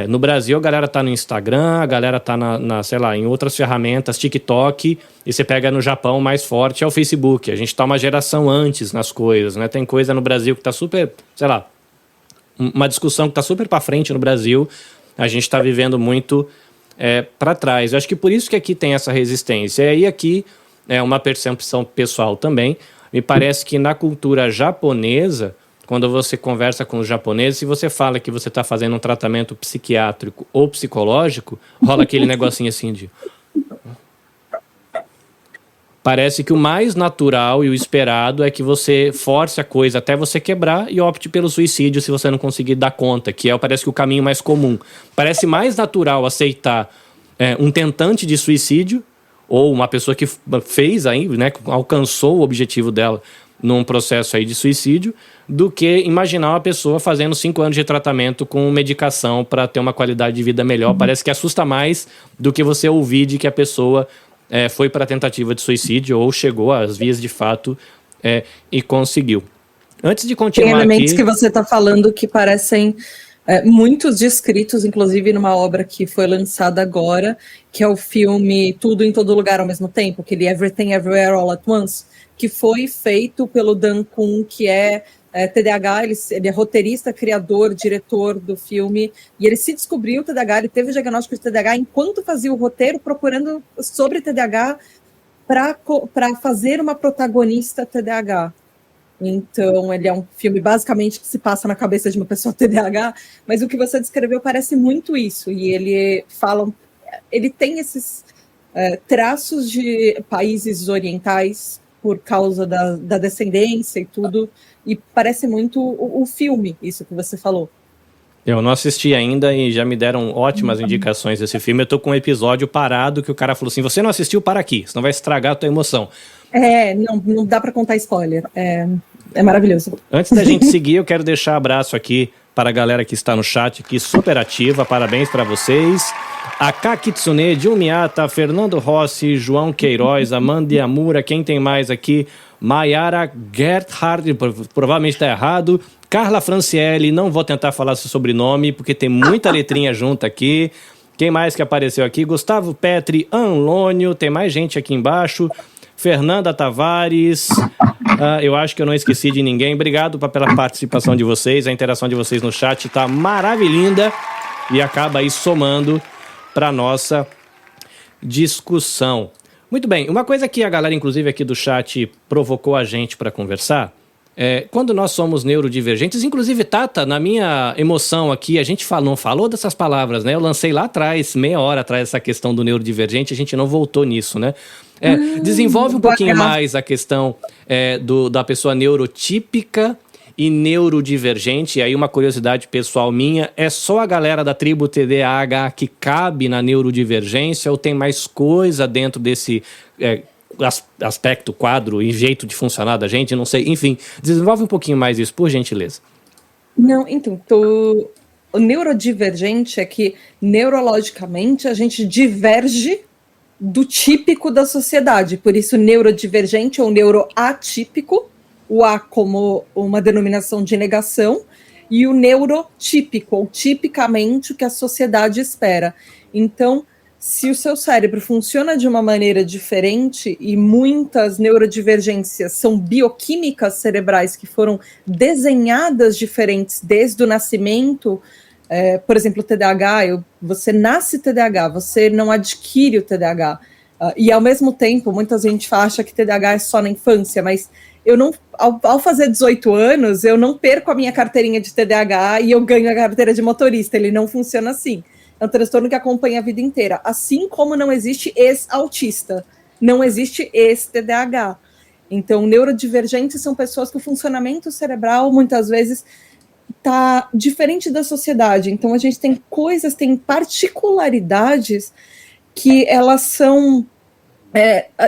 No Brasil, a galera tá no Instagram, a galera tá sei lá, em outras ferramentas, TikTok, e você pega no Japão mais forte é o Facebook. A gente tá uma geração antes nas coisas, né? Tem coisa no Brasil que tá super, sei lá, uma discussão que tá super pra frente no Brasil, a gente tá vivendo muito para trás. Eu acho que por isso que aqui tem essa resistência. E aqui é uma percepção pessoal também. Me parece que na cultura japonesa, quando você conversa com os japoneses, se você fala que você está fazendo um tratamento psiquiátrico ou psicológico, rola aquele negocinho assim de... Parece que o mais natural e o esperado é que você force a coisa até você quebrar e opte pelo suicídio se você não conseguir dar conta, que parece que o caminho mais comum. Parece mais natural aceitar um tentante de suicídio ou uma pessoa que fez aí, né, alcançou o objetivo dela num processo aí de suicídio, do que imaginar uma pessoa fazendo 5 anos de tratamento com medicação para ter uma qualidade de vida melhor. Parece que assusta mais do que você ouvir de que a pessoa foi para a tentativa de suicídio ou chegou às vias de fato e conseguiu. Antes de continuar tem elementos aqui... que você está falando que parecem... muitos descritos, inclusive numa obra que foi lançada agora, que é o filme Tudo em Todo Lugar ao Mesmo Tempo, aquele Everything Everywhere All at Once, que foi feito pelo Dan Kuhn, que é TDAH, ele é roteirista, criador, diretor do filme, e ele se descobriu TDAH, ele teve o diagnóstico de TDAH enquanto fazia o roteiro, procurando sobre TDAH para fazer uma protagonista TDAH. Então, ele é um filme basicamente que se passa na cabeça de uma pessoa TDAH, mas o que você descreveu parece muito isso, e ele tem esses traços de países orientais por causa da descendência e tudo, e parece muito o filme, isso que você falou. Eu não assisti ainda e já me deram ótimas indicações desse filme. Eu tô com um episódio parado que o cara falou assim, você não assistiu, para aqui, senão vai estragar a tua emoção. Não dá para contar spoiler, é maravilhoso. Antes da gente seguir, eu quero deixar abraço aqui para a galera que está no chat aqui, super ativa, parabéns para vocês. Aka Kitsune, Jun Miyata, Fernando Rossi, João Queiroz, Amanda Yamura, quem tem mais aqui? Mayara Gerthard, provavelmente está errado. Carla Franciele, não vou tentar falar seu sobrenome, porque tem muita letrinha junto aqui. Quem mais que apareceu aqui? Gustavo Petri, Anlônio, tem mais gente aqui embaixo. Fernanda Tavares, eu acho que eu não esqueci de ninguém. Obrigado pela participação de vocês, a interação de vocês no chat está maravilhosa e acaba aí somando para nossa discussão. Muito bem, uma coisa que a galera, inclusive aqui do chat, provocou a gente para conversar, quando nós somos neurodivergentes, inclusive, Tata, na minha emoção aqui, a gente não falou dessas palavras, né? Eu lancei lá atrás, meia hora atrás, essa questão do neurodivergente, a gente não voltou nisso, né? Desenvolve um pouquinho mais a questão da pessoa neurotípica e neurodivergente. E aí uma curiosidade pessoal minha, é só a galera da tribo TDAH que cabe na neurodivergência ou tem mais coisa dentro desse aspecto, quadro e jeito de funcionar da gente? Não sei, enfim, desenvolve um pouquinho mais isso, por gentileza. Não, então, o neurodivergente é que, neurologicamente, a gente diverge do típico da sociedade. Por isso, neurodivergente ou neuroatípico, o A como uma denominação de negação, e o neurotípico, ou tipicamente o que a sociedade espera. Então, se o seu cérebro funciona de uma maneira diferente, e muitas neurodivergências são bioquímicas cerebrais que foram desenhadas diferentes desde o nascimento, por exemplo, o TDAH, você nasce TDAH, você não adquire o TDAH. E ao mesmo tempo, muita gente acha que TDAH é só na infância, mas eu não, ao fazer 18 anos, eu não perco a minha carteirinha de TDAH e eu ganho a carteira de motorista. Ele não funciona assim. É um transtorno que acompanha a vida inteira. Assim como não existe ex-autista, não existe ex-TDAH. Então, neurodivergentes são pessoas que o funcionamento cerebral, muitas vezes, está diferente da sociedade. Então, a gente tem coisas, tem particularidades que elas são...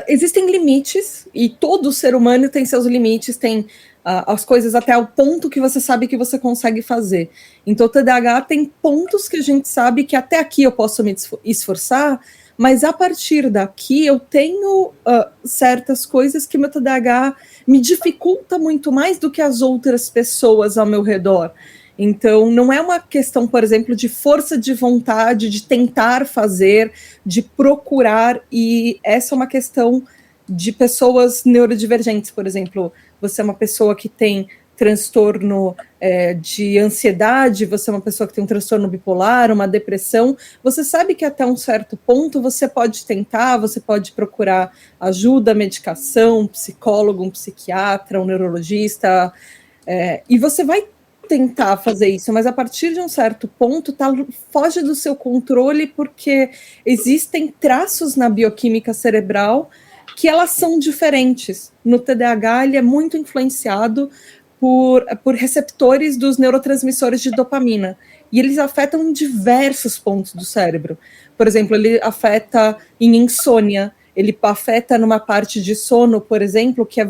existem limites, e todo ser humano tem seus limites, tem as coisas até o ponto que você sabe que você consegue fazer. Então, o TDAH tem pontos que a gente sabe que até aqui eu posso me esforçar, mas a partir daqui eu tenho certas coisas que meu TDAH me dificulta muito mais do que as outras pessoas ao meu redor. Então, não é uma questão, por exemplo, de força de vontade, de tentar fazer, de procurar, e essa é uma questão de pessoas neurodivergentes, por exemplo. Você é uma pessoa que tem transtorno de ansiedade, você é uma pessoa que tem um transtorno bipolar, uma depressão, você sabe que até um certo ponto você pode tentar, você pode procurar ajuda, medicação, um psicólogo, um psiquiatra, um neurologista, e você vai tentar fazer isso, mas a partir de um certo ponto foge do seu controle, porque existem traços na bioquímica cerebral que elas são diferentes. No TDAH, ele é muito influenciado por receptores dos neurotransmissores de dopamina, e eles afetam em diversos pontos do cérebro. Por exemplo, ele afeta em insônia, ele afeta numa parte de sono, por exemplo, que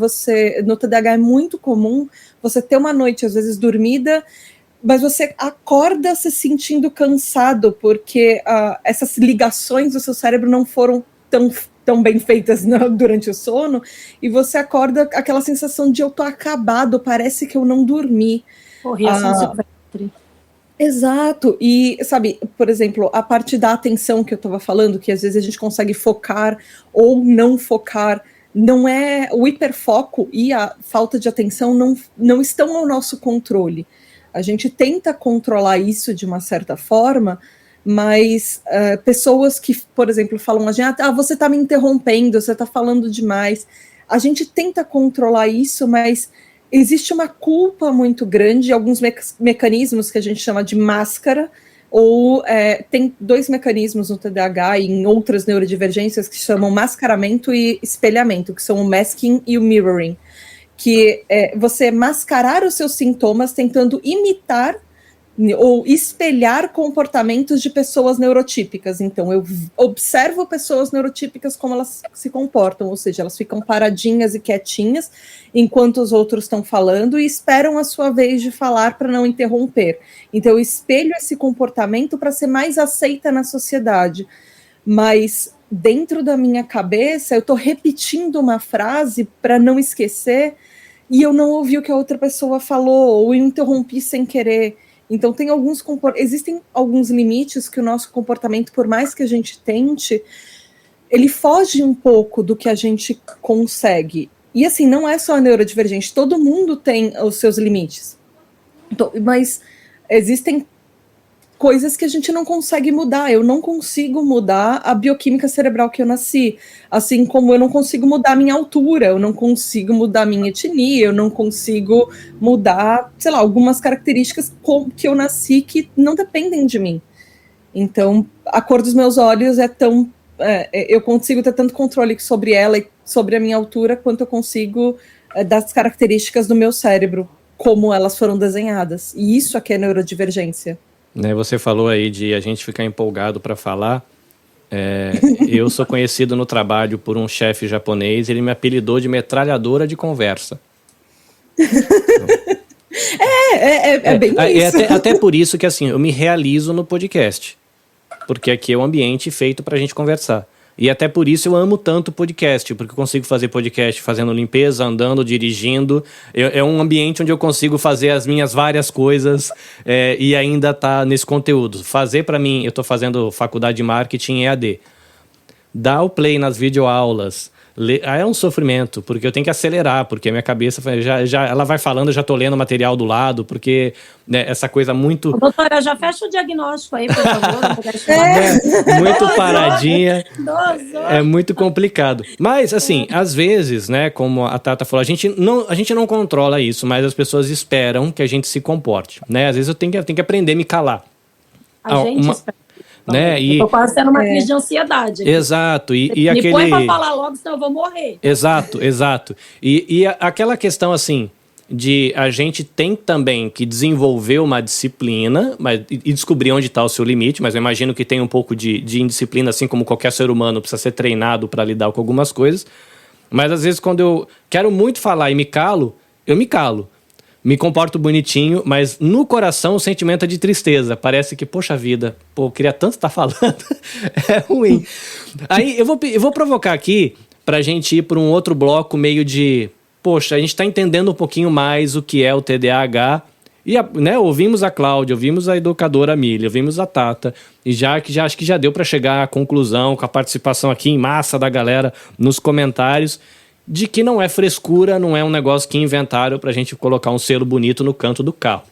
no TDAH é muito comum você ter uma noite, às vezes, dormida, mas você acorda se sentindo cansado, porque essas ligações do seu cérebro não foram tão bem feitas durante o sono, e você acorda aquela sensação de eu tô acabado, parece que eu não dormi. Reação silvestre. Exato, e sabe, por exemplo, a parte da atenção que eu estava falando, que às vezes a gente consegue focar ou não focar, não é o hiperfoco e a falta de atenção não estão ao nosso controle. A gente tenta controlar isso de uma certa forma, mas pessoas que, por exemplo, falam a gente, você está me interrompendo, você está falando demais. A gente tenta controlar isso, mas existe uma culpa muito grande, alguns mecanismos que a gente chama de máscara, ou tem dois mecanismos no TDAH e em outras neurodivergências que chamam mascaramento e espelhamento, que são o masking e o mirroring, que é você mascarar os seus sintomas tentando imitar ou espelhar comportamentos de pessoas neurotípicas. Então, eu observo pessoas neurotípicas como elas se comportam, ou seja, elas ficam paradinhas e quietinhas enquanto os outros estão falando e esperam a sua vez de falar para não interromper. Então, eu espelho esse comportamento para ser mais aceita na sociedade. Mas, dentro da minha cabeça, eu estou repetindo uma frase para não esquecer e eu não ouvi o que a outra pessoa falou ou interrompi sem querer. Então, existem alguns limites que o nosso comportamento, por mais que a gente tente, ele foge um pouco do que a gente consegue. E assim, não é só neurodivergente, todo mundo tem os seus limites. Então, mas existem coisas que a gente não consegue mudar. Eu não consigo mudar a bioquímica cerebral que eu nasci, assim como eu não consigo mudar a minha altura, eu não consigo mudar a minha etnia, eu não consigo mudar, sei lá, algumas características que eu nasci que não dependem de mim. Então, a cor dos meus olhos eu consigo ter tanto controle sobre ela e sobre a minha altura, quanto eu consigo das características do meu cérebro, como elas foram desenhadas. E isso aqui é neurodivergência. Você falou aí de a gente ficar empolgado para falar. Eu sou conhecido no trabalho por um chefe japonês, ele me apelidou de metralhadora de conversa. É bem isso. Até por isso que, assim, eu me realizo no podcast. Porque aqui é um ambiente feito pra gente conversar. E até por isso eu amo tanto podcast, porque eu consigo fazer podcast fazendo limpeza, andando, dirigindo. É um ambiente onde eu consigo fazer as minhas várias coisas e ainda tá nesse conteúdo. Fazer pra mim, eu tô fazendo faculdade de marketing EAD. Dar o play nas videoaulas. É um sofrimento, porque eu tenho que acelerar, porque a minha cabeça ela vai falando, eu já tô lendo o material do lado, porque essa coisa muito... Doutora, já fecha o diagnóstico aí, por favor. Muito paradinha. É muito complicado. Mas, assim, às vezes, né, como a Tata falou, a gente não controla isso, mas as pessoas esperam que a gente se comporte, né? Às vezes eu tenho que aprender a me calar. A gente espera. Né? Eu tô quase tendo uma crise de ansiedade aqui. Exato. E me aquele... põe pra falar logo, senão eu vou morrer. Exato. E aquela questão, assim, de a gente tem também que desenvolver uma disciplina e descobrir onde está o seu limite, mas eu imagino que tem um pouco de indisciplina, assim como qualquer ser humano precisa ser treinado para lidar com algumas coisas. Mas às vezes quando eu quero muito falar e me calo, eu me calo. Me comporto bonitinho, mas no coração o sentimento é de tristeza. Parece que, poxa vida, eu queria tanto estar falando. É ruim. Aí eu vou provocar aqui pra gente ir para um outro bloco meio de... Poxa, a gente está entendendo um pouquinho mais o que é o TDAH. E ouvimos a Cláudia, ouvimos a educadora Amília, ouvimos a Tata. E acho que já deu para chegar à conclusão, com a participação aqui em massa da galera nos comentários, de que não é frescura, não é um negócio que inventaram pra gente colocar um selo bonito no canto do carro.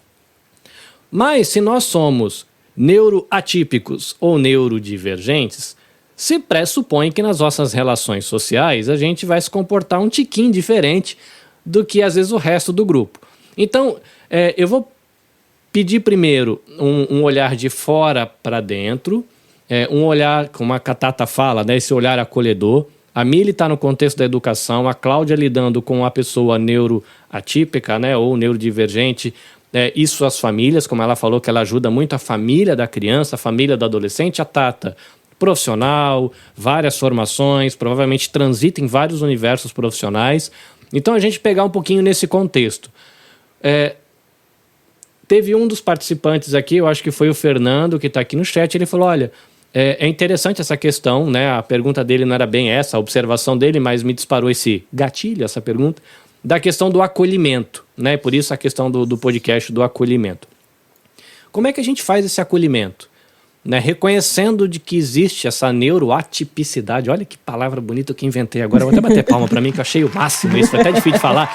Mas se nós somos neuroatípicos ou neurodivergentes, se pressupõe que nas nossas relações sociais a gente vai se comportar um tiquinho diferente do que às vezes o resto do grupo. Então, eu vou pedir primeiro um olhar de fora para dentro, um olhar, como a Tata fala, né, esse olhar acolhedor. A Mili está no contexto da educação, a Cláudia lidando com a pessoa neuroatípica, né, ou neurodivergente, e suas famílias, como ela falou, que ela ajuda muito a família da criança, a família do adolescente. A Tata, profissional, várias formações, provavelmente transita em vários universos profissionais. Então a gente pegar um pouquinho nesse contexto. Teve um dos participantes aqui, eu acho que foi o Fernando, que está aqui no chat, ele falou, olha... É interessante essa questão, né? A pergunta dele não era bem essa, a observação dele, mas me disparou esse gatilho, essa pergunta, da questão do acolhimento, né? Por isso a questão do podcast do acolhimento. Como é que a gente faz esse acolhimento? Né? Reconhecendo de que existe essa neuroatipicidade. Olha que palavra bonita que inventei agora. Eu vou até bater palma para mim, que eu achei o máximo isso, foi até difícil de falar.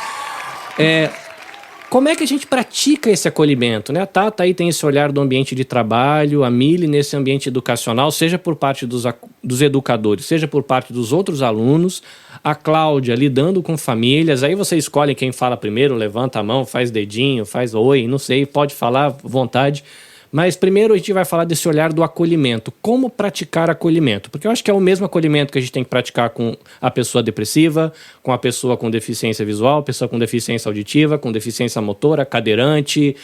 Como é que a gente pratica esse acolhimento? Né? A Tata aí tem esse olhar do ambiente de trabalho, a Mili nesse ambiente educacional, seja por parte dos educadores, seja por parte dos outros alunos, a Cláudia lidando com famílias, aí você escolhe quem fala primeiro, levanta a mão, faz dedinho, faz oi, não sei, pode falar à vontade. Mas primeiro a gente vai falar desse olhar do acolhimento. Como praticar acolhimento? Porque eu acho que é o mesmo acolhimento que a gente tem que praticar com a pessoa depressiva, com a pessoa com deficiência visual, pessoa com deficiência auditiva, com deficiência motora, cadeirante,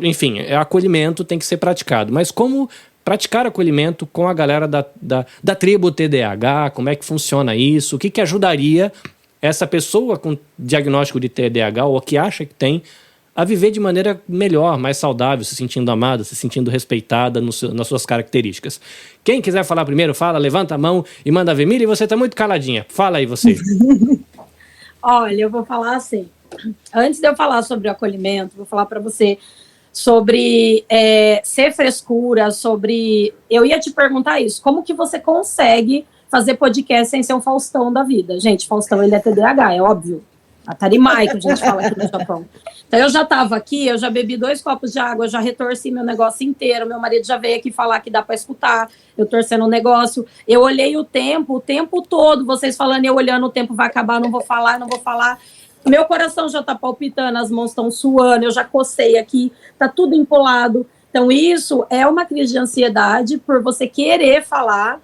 enfim, acolhimento tem que ser praticado. Mas como praticar acolhimento com a galera da tribo TDAH, como é que funciona isso? O que ajudaria essa pessoa com diagnóstico de TDAH ou que acha que tem a viver de maneira melhor, mais saudável, se sentindo amada, se sentindo respeitada nas suas características. Quem quiser falar primeiro, fala, levanta a mão e manda ver. Mili, você está muito caladinha. Fala aí você. Olha, eu vou falar assim. Antes de eu falar sobre o acolhimento, vou falar para você sobre ser frescura, sobre... Eu ia te perguntar isso. Como que você consegue fazer podcast sem ser um Faustão da vida? Gente, Faustão, ele é TDAH, é óbvio. A Tarimai, que a gente fala aqui no Japão. Então, eu já estava aqui, eu já bebi 2 copos de água, já retorci meu negócio inteiro, meu marido já veio aqui falar que dá para escutar, eu torcendo o negócio. Eu olhei o tempo todo, vocês falando, eu olhando, o tempo vai acabar, não vou falar. Meu coração já está palpitando, as mãos estão suando, eu já cocei aqui, tá tudo empolado. Então, isso é uma crise de ansiedade por você querer falar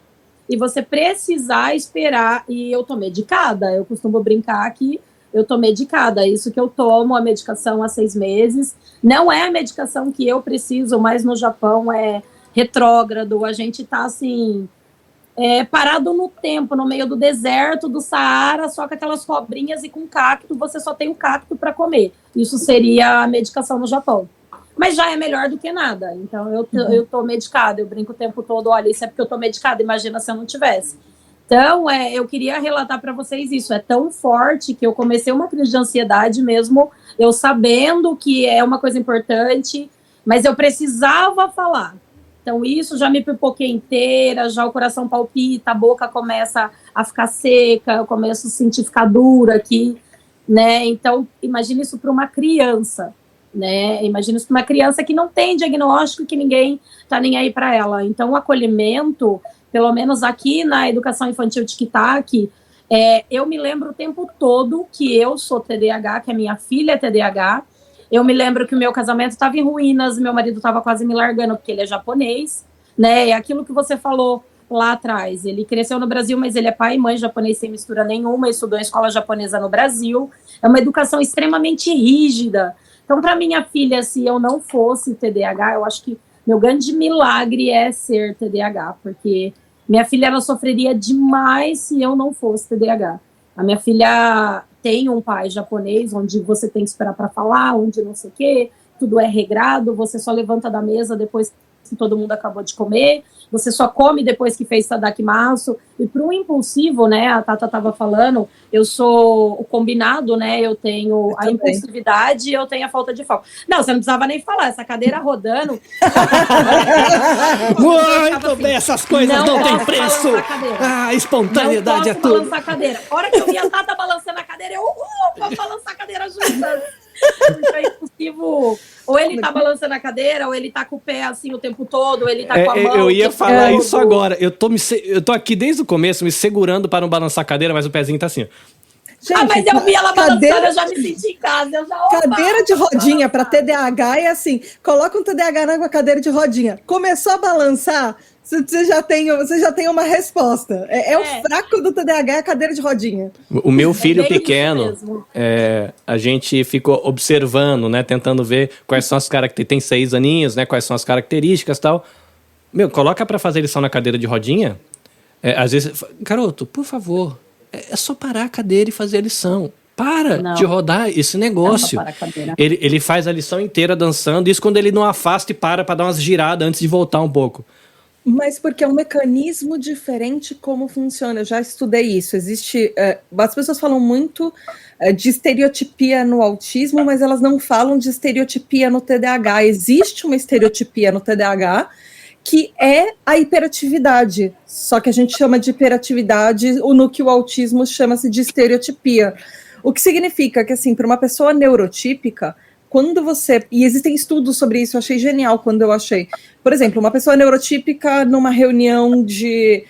e você precisar esperar. E eu tô medicada, eu costumo brincar que eu tô medicada, isso que eu tomo a medicação há 6 meses, não é a medicação que eu preciso, mas no Japão é retrógrado, a gente tá assim, parado no tempo, no meio do deserto, do Saara, só com aquelas cobrinhas e com cacto, você só tem o cacto para comer, isso seria a medicação no Japão. mas já é melhor do que nada. Então, eu tô medicada, eu brinco o tempo todo, olha, isso é porque eu tô medicada, imagina se eu não tivesse. Então, eu queria relatar para vocês isso, é tão forte que eu comecei uma crise de ansiedade mesmo, eu sabendo que é uma coisa importante, mas eu precisava falar. Então, isso já me pipoquei inteira, já o coração palpita, a boca começa a ficar seca, eu começo a sentir ficar dura aqui, né? Então, imagine isso para uma criança, né? Imagina isso para uma criança que não tem diagnóstico, que ninguém tá nem aí para ela. Então, o acolhimento, pelo menos aqui na educação infantil Tic-Tac, eu me lembro o tempo todo que eu sou TDAH, que a minha filha é TDAH. Eu me lembro que o meu casamento estava em ruínas, meu marido estava quase me largando, porque ele é japonês, né? É aquilo que você falou lá atrás. Ele cresceu no Brasil, mas ele é pai e mãe japonês sem mistura nenhuma, estudou em escola japonesa no Brasil. É uma educação extremamente rígida. Então, para minha filha, se eu não fosse TDAH, eu acho que meu grande milagre é ser TDAH, porque minha filha, ela sofreria demais se eu não fosse TDAH. A minha filha tem um pai japonês, onde você tem que esperar para falar, onde não sei o quê, tudo é regrado, você só levanta da mesa depois que todo mundo acabou de comer, você só come depois que fez tadakimasu, e para um impulsivo, né, a Tata estava falando, eu sou o combinado, né, eu tenho a impulsividade e eu tenho a falta de foco. Não, você não precisava nem falar, essa cadeira rodando... Muito bem, essas coisas não têm preço! A espontaneidade é tudo! Não posso balançar a cadeira. A hora que eu vi a Tata balançando a cadeira, vamos balançar a cadeira juntas! Então, é impulsivo... Ou ele tá balançando a cadeira, ou ele tá com o pé assim o tempo todo, ou ele tá com a mão. Eu ia falar isso agora. Eu tô aqui desde o começo me segurando para não balançar a cadeira, mas o pezinho tá assim, ó. Gente, mas eu vi ela balançando, eu já me senti em casa. Cadeira de rodinha para TDAH é assim: coloca um TDAH na cadeira de rodinha. Começou a balançar, você já tem uma resposta. O fraco do TDAH, a cadeira de rodinha. O meu filho pequeno, a gente ficou observando, né, tentando ver quais são as características. Tem 6 aninhos, né, quais são as características e tal. Coloca para fazer lição na cadeira de rodinha. Às vezes, garoto, por favor, é só parar a cadeira e fazer a lição. De rodar esse negócio. Ele faz a lição inteira dançando, isso quando ele não afasta e para dar umas giradas antes de voltar um pouco. Mas porque é um mecanismo diferente como funciona. Eu já estudei isso. Existe... as pessoas falam muito de estereotipia no autismo, mas elas não falam de estereotipia no TDAH. Existe uma estereotipia no TDAH que é a hiperatividade. Só que a gente chama de hiperatividade no que o autismo chama-se de estereotipia. O que significa que, assim, para uma pessoa neurotípica, quando você... E existem estudos sobre isso, eu achei genial quando eu achei. Por exemplo, uma pessoa neurotípica numa reunião de...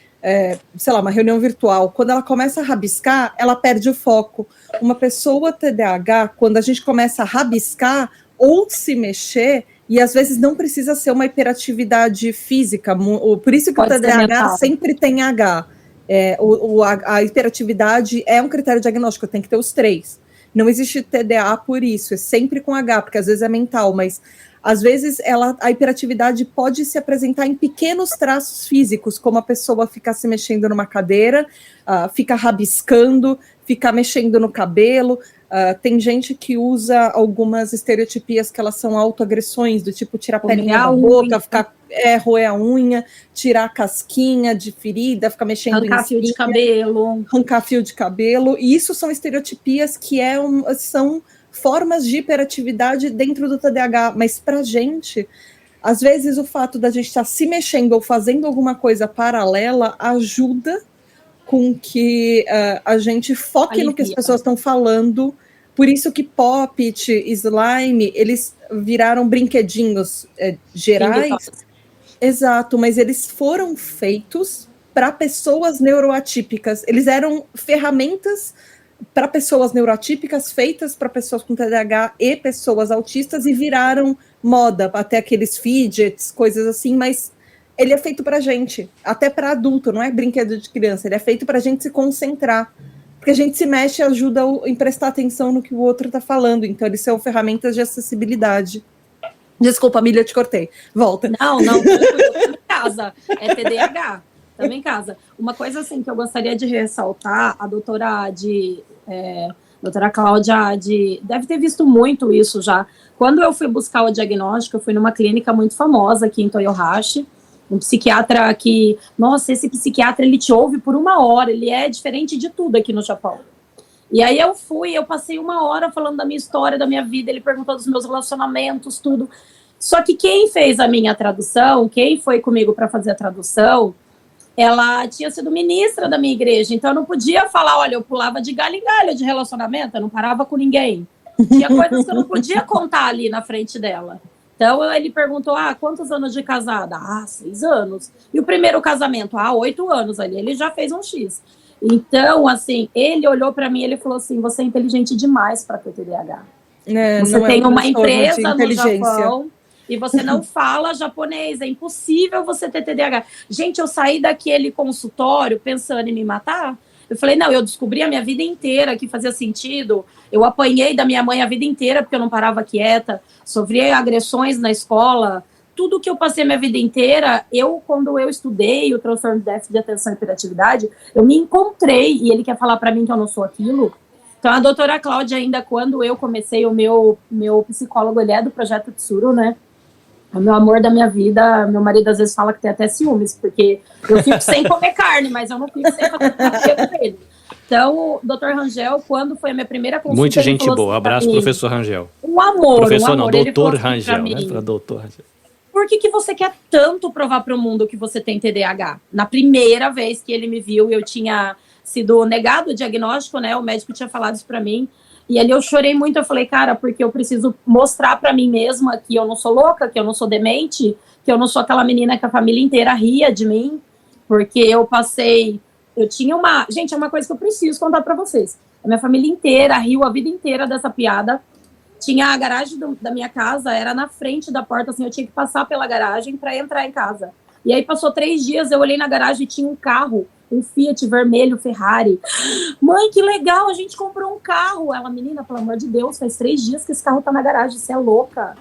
uma reunião virtual, quando ela começa a rabiscar, ela perde o foco. Uma pessoa TDAH, quando a gente começa a rabiscar ou se mexer, e às vezes não precisa ser uma hiperatividade física, por isso que o TDAH sempre tem H. A hiperatividade é um critério diagnóstico, tem que ter os 3. Não existe TDA por isso, é sempre com H, porque às vezes é mental, mas às vezes a hiperatividade pode se apresentar em pequenos traços físicos, como a pessoa ficar se mexendo numa cadeira, fica rabiscando, ficar mexendo no cabelo. Tem gente que usa algumas estereotipias que elas são autoagressões, do tipo tirar a pelinha da boca, roer a unha, tirar a casquinha de ferida, ficar mexendo arrancar fio de cabelo. Arrancar fio de cabelo. E isso são estereotipias que são formas de hiperatividade dentro do TDAH, mas pra gente, às vezes o fato da gente estar se mexendo ou fazendo alguma coisa paralela ajuda com que a gente foque no que as pessoas estão falando. Por isso que Pop-It, Slime, eles viraram brinquedinhos gerais. Exato, mas eles foram feitos para pessoas neuroatípicas. Eles eram ferramentas para pessoas neuroatípicas, feitas para pessoas com TDAH e pessoas autistas, e viraram moda, até aqueles fidgets, coisas assim, mas ele é feito para gente, até para adulto, não é brinquedo de criança, ele é feito para a gente se concentrar, porque a gente se mexe e ajuda em prestar atenção no que o outro está falando, então eles são ferramentas de acessibilidade. Desculpa, Milha, te cortei. Volta. Não, também em casa, é TDAH, também em casa. Uma coisa assim que eu gostaria de ressaltar, a doutora Doutora Cláudia deve ter visto muito isso já. Quando eu fui buscar o diagnóstico, eu fui numa clínica muito famosa aqui em Toyohashi, um psiquiatra que, nossa, esse psiquiatra, ele te ouve por 1 hora, ele é diferente de tudo aqui no Japão. E aí eu passei 1 hora falando da minha história, da minha vida, ele perguntou dos meus relacionamentos, tudo. Só que quem fez a minha tradução, quem foi comigo para fazer a tradução, ela tinha sido ministra da minha igreja, então eu não podia falar, olha, eu pulava de galho em galho de relacionamento, eu não parava com ninguém. Tinha coisas que eu não podia contar ali na frente dela. Então ele perguntou, quantos anos de casada? 6 anos. E o primeiro casamento? 8 anos ali, ele já fez um X. Então, assim, ele olhou para mim e ele falou assim, você é inteligente demais para ter TDAH. Você tem uma empresa no Japão e você não fala japonês, é impossível você ter TDAH. Gente, eu saí daquele consultório pensando em me matar. Eu falei, não, eu descobri a minha vida inteira que fazia sentido. Eu apanhei da minha mãe a vida inteira porque eu não parava quieta, sofri agressões na escola. Tudo que eu passei a minha vida inteira, quando eu estudei o transtorno de déficit de atenção e hiperatividade, eu me encontrei, e ele quer falar para mim que eu não sou aquilo. Então, a doutora Cláudia, ainda quando eu comecei, o meu psicólogo, ele é do Projeto Tsuru, né? É o meu amor da minha vida. Meu marido às vezes fala que tem até ciúmes, porque eu fico sem comer carne, mas eu não fico sem fazer terapia com ele. Então, o doutor Rangel, quando foi a minha primeira consulta... Muita gente boa. Assim, Abraço, professor Rangel. Um amor, professor um amor. não, doutor assim Rangel, né? Para doutor Rangel. Por que você quer tanto provar para o mundo que você tem TDAH? Na primeira vez que ele me viu, eu tinha sido negado o diagnóstico, né? O médico tinha falado isso para mim. E ali eu chorei muito, eu falei, cara, porque eu preciso mostrar para mim mesma que eu não sou louca, que eu não sou demente, que eu não sou aquela menina que a família inteira ria de mim, porque eu tinha gente, é uma coisa que eu preciso contar para vocês. A minha família inteira riu a vida inteira dessa piada. Tinha a garagem da minha casa, era na frente da porta, assim, eu tinha que passar pela garagem para entrar em casa. E aí passou 3 dias, eu olhei na garagem e tinha um carro, um Fiat vermelho Ferrari. Mãe, que legal, a gente comprou um carro. Ela, menina, pelo amor de Deus, faz 3 dias que esse carro tá na garagem, você é louca.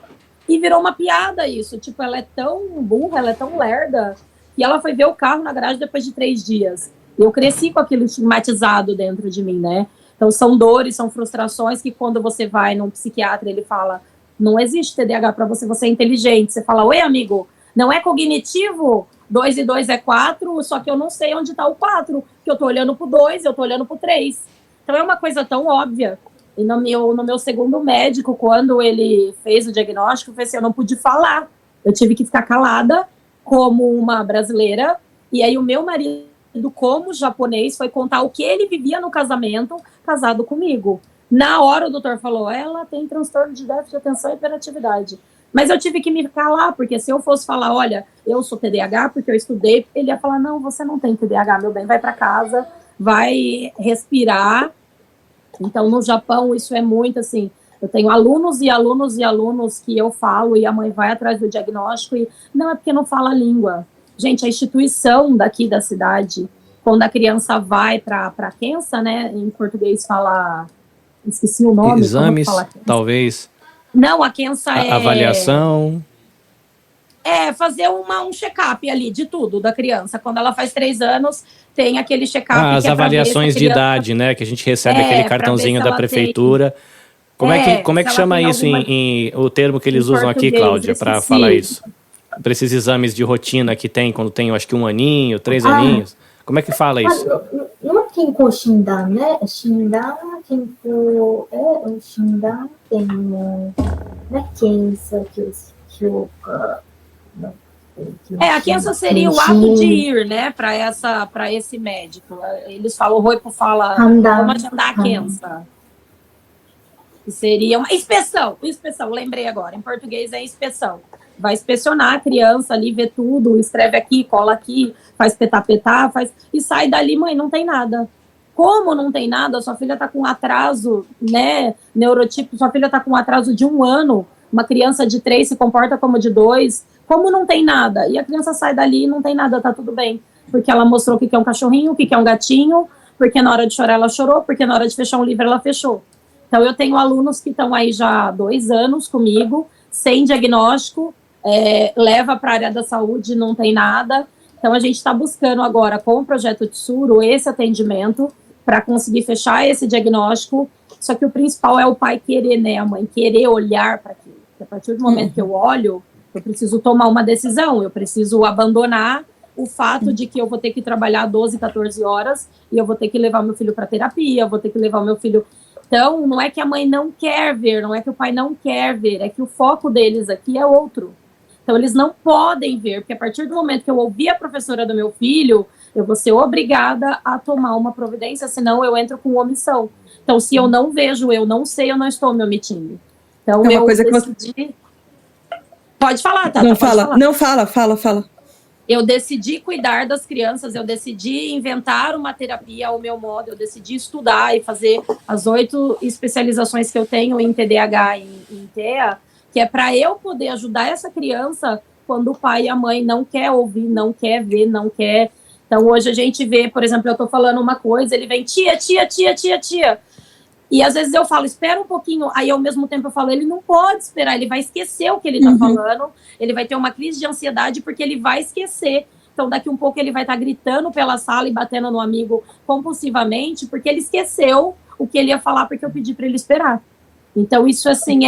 E virou uma piada isso, tipo, ela é tão burra, ela é tão lerda, e ela foi ver o carro na garagem depois de 3 dias. E eu cresci com aquilo estigmatizado dentro de mim, né? Então são dores, são frustrações que quando você vai num psiquiatra, ele fala, não existe TDAH para você, você é inteligente. Você fala, oi amigo, não é cognitivo? 2 e 2 é 4, só que eu não sei onde está o 4, que eu tô olhando pro 2, eu tô olhando pro 3. Então é uma coisa tão óbvia. E no meu segundo médico, quando ele fez o diagnóstico, eu não pude falar. Eu tive que ficar calada como uma brasileira. E aí o meu marido, como japonês, foi contar o que ele vivia no casamento, casado comigo. Na hora o doutor falou, ela tem transtorno de déficit de atenção e hiperatividade. Mas eu tive que me calar, porque se eu fosse falar, olha, eu sou TDAH porque eu estudei, ele ia falar, não, você não tem TDAH, meu bem, vai para casa, vai respirar. Então, no Japão, isso é muito assim, eu tenho alunos e alunos e alunos que eu falo e a mãe vai atrás do diagnóstico e, não, é porque não fala a língua. Gente, a instituição daqui da cidade, quando a criança vai para a Kensa, né, em português fala, esqueci o nome. Exames, talvez. Não, a Kensa é... Avaliação. É, fazer um check-up ali de tudo da criança. Quando ela faz 3 anos, tem aquele check-up. As avaliações de idade, né? Que a gente recebe aquele cartãozinho da prefeitura. Como é que chama isso o termo que eles usam aqui, Cláudia, para falar isso? Para esses exames de rotina que tem quando tem, acho que 1 aninho, 3 aninhos. Como é que fala isso? No Kenko Shindan, né? Shindan, Kenko, o Shindan tem, né? Kensa, Kyoka. A Kensa seria o ato de ir, né, para esse médico. Eles falam, o Roipo fala, vamos agendar a Kensa. Seria uma inspeção, lembrei agora, em português é inspeção. Vai inspecionar a criança ali, vê tudo, escreve aqui, cola aqui, faz petá-petá, e sai dali, mãe, não tem nada. Como não tem nada, sua filha está com atraso, né, neurotipo, sua filha está com atraso de 1 ano, uma criança de 3 se comporta como de 2, como não tem nada? E a criança sai dali e não tem nada, tá tudo bem. Porque ela mostrou o que é um cachorrinho, o que é um gatinho, porque na hora de chorar ela chorou, porque na hora de fechar um livro ela fechou. Então eu tenho alunos que estão aí já há 2 anos comigo, sem diagnóstico, leva para a área da saúde, não tem nada. Então a gente está buscando agora, com o Projeto Tsuru, esse atendimento, para conseguir fechar esse diagnóstico. Só que o principal é o pai querer, né, a mãe querer olhar para aquilo. Porque a partir do momento que eu olho, eu preciso tomar uma decisão, eu preciso abandonar o fato de que eu vou ter que trabalhar 12, 14 horas e eu vou ter que levar meu filho para terapia, eu vou ter que levar o meu filho... Então, não é que a mãe não quer ver, não é que o pai não quer ver, é que o foco deles aqui é outro. Então, eles não podem ver, porque a partir do momento que eu ouvir a professora do meu filho, eu vou ser obrigada a tomar uma providência, senão eu entro com omissão. Então, se eu não vejo, eu não sei, eu não estou me omitindo. Então, é uma eu coisa decidi... que você... Pode falar, Tata, Não, pode falar. Não, fala. Eu decidi cuidar das crianças, eu decidi inventar uma terapia ao meu modo, eu decidi estudar e fazer as 8 especializações que eu tenho em TDAH e em TEA, que é para eu poder ajudar essa criança quando o pai e a mãe não quer ouvir, não quer ver, não quer... Então, hoje a gente vê, por exemplo, eu estou falando uma coisa, ele vem, tia. E às vezes eu falo, espera um pouquinho, aí ao mesmo tempo eu falo, ele não pode esperar, ele vai esquecer o que ele está falando, ele vai ter uma crise de ansiedade porque ele vai esquecer. Então daqui um pouco ele vai estar gritando pela sala e batendo no amigo compulsivamente porque ele esqueceu o que ele ia falar porque eu pedi para ele esperar. Então isso assim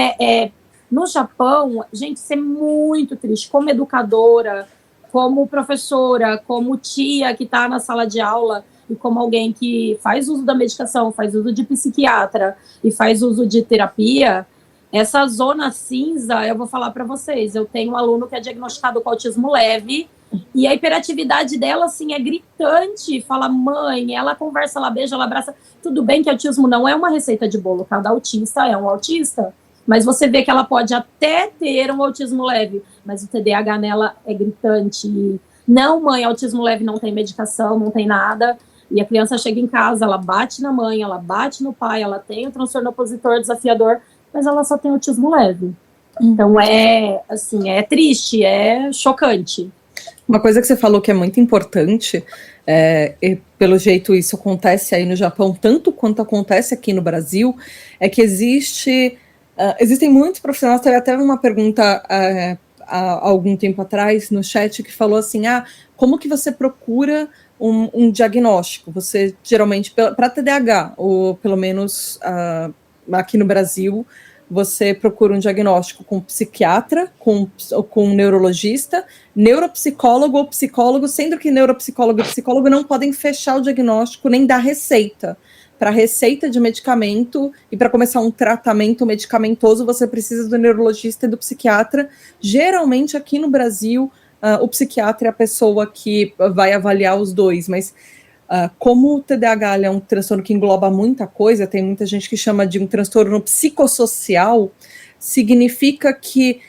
no Japão, gente, isso é muito triste, como educadora, como professora, como tia que está na sala de aula, e como alguém que faz uso da medicação, faz uso de psiquiatra e faz uso de terapia, essa zona cinza, eu vou falar para vocês, eu tenho um aluno que é diagnosticado com autismo leve, e a hiperatividade dela, assim, é gritante, fala, mãe, ela conversa, ela beija, ela abraça, tudo bem que autismo não é uma receita de bolo, cada autista é um autista, mas você vê que ela pode até ter um autismo leve, mas o TDAH nela é gritante. Não, mãe, autismo leve não tem medicação, não tem nada. E a criança chega em casa, ela bate na mãe, ela bate no pai, ela tem o transtorno opositor desafiador, mas ela só tem autismo leve. Então é triste, é chocante. Uma coisa que você falou que é muito importante, e pelo jeito isso acontece aí no Japão, tanto quanto acontece aqui no Brasil, é que existem muitos profissionais. Teve até uma pergunta há algum tempo atrás no chat que falou assim, como que você procura um diagnóstico? Você geralmente, para TDAH, ou pelo menos aqui no Brasil, você procura um diagnóstico com psiquiatra, com neurologista, neuropsicólogo ou psicólogo, sendo que neuropsicólogo e psicólogo não podem fechar o diagnóstico nem dar receita. Para receita de medicamento e para começar um tratamento medicamentoso, você precisa do neurologista e do psiquiatra. Geralmente, aqui no Brasil, o psiquiatra é a pessoa que vai avaliar os dois, mas como o TDAH é um transtorno que engloba muita coisa, tem muita gente que chama de um transtorno psicossocial, significa que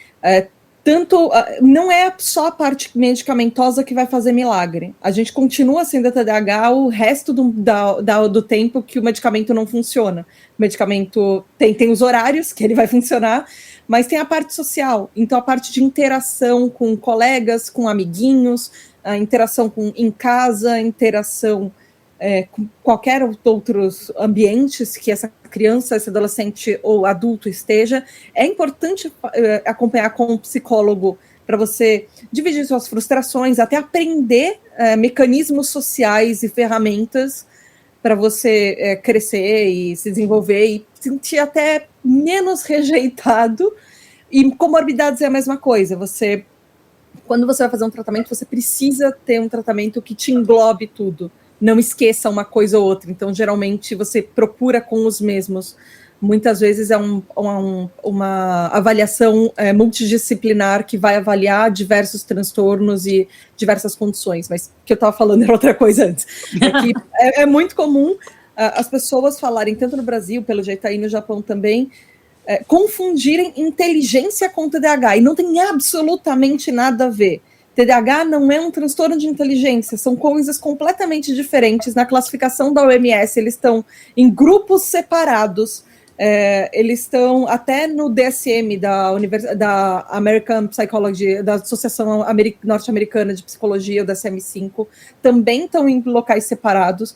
não é só a parte medicamentosa que vai fazer milagre. A gente continua sendo TDAH o resto do tempo que o medicamento não funciona. O medicamento tem os horários que ele vai funcionar, mas tem a parte social. Então, a parte de interação com colegas, com amiguinhos, a interação em casa, interação com qualquer outros ambientes que essa criança, esse adolescente ou adulto esteja, é importante acompanhar com um psicólogo para você dividir suas frustrações, até aprender mecanismos sociais e ferramentas para você crescer e se desenvolver e sentir até menos rejeitado. E comorbidades é a mesma coisa. Quando você vai fazer um tratamento, você precisa ter um tratamento que te englobe tudo. Não esqueça uma coisa ou outra. Então, geralmente, você procura com os mesmos. Muitas vezes é uma avaliação multidisciplinar que vai avaliar diversos transtornos e diversas condições. Mas o que eu estava falando era outra coisa antes. É muito comum as pessoas falarem, tanto no Brasil, pelo jeito aí no Japão também, confundirem inteligência com TDAH. E não tem absolutamente nada a ver. TDAH não é um transtorno de inteligência, são coisas completamente diferentes. Na classificação da OMS, eles estão em grupos separados, eles estão até no DSM, da American Psychology, da Associação Norte-Americana de Psicologia, o DSM-5, também estão em locais separados.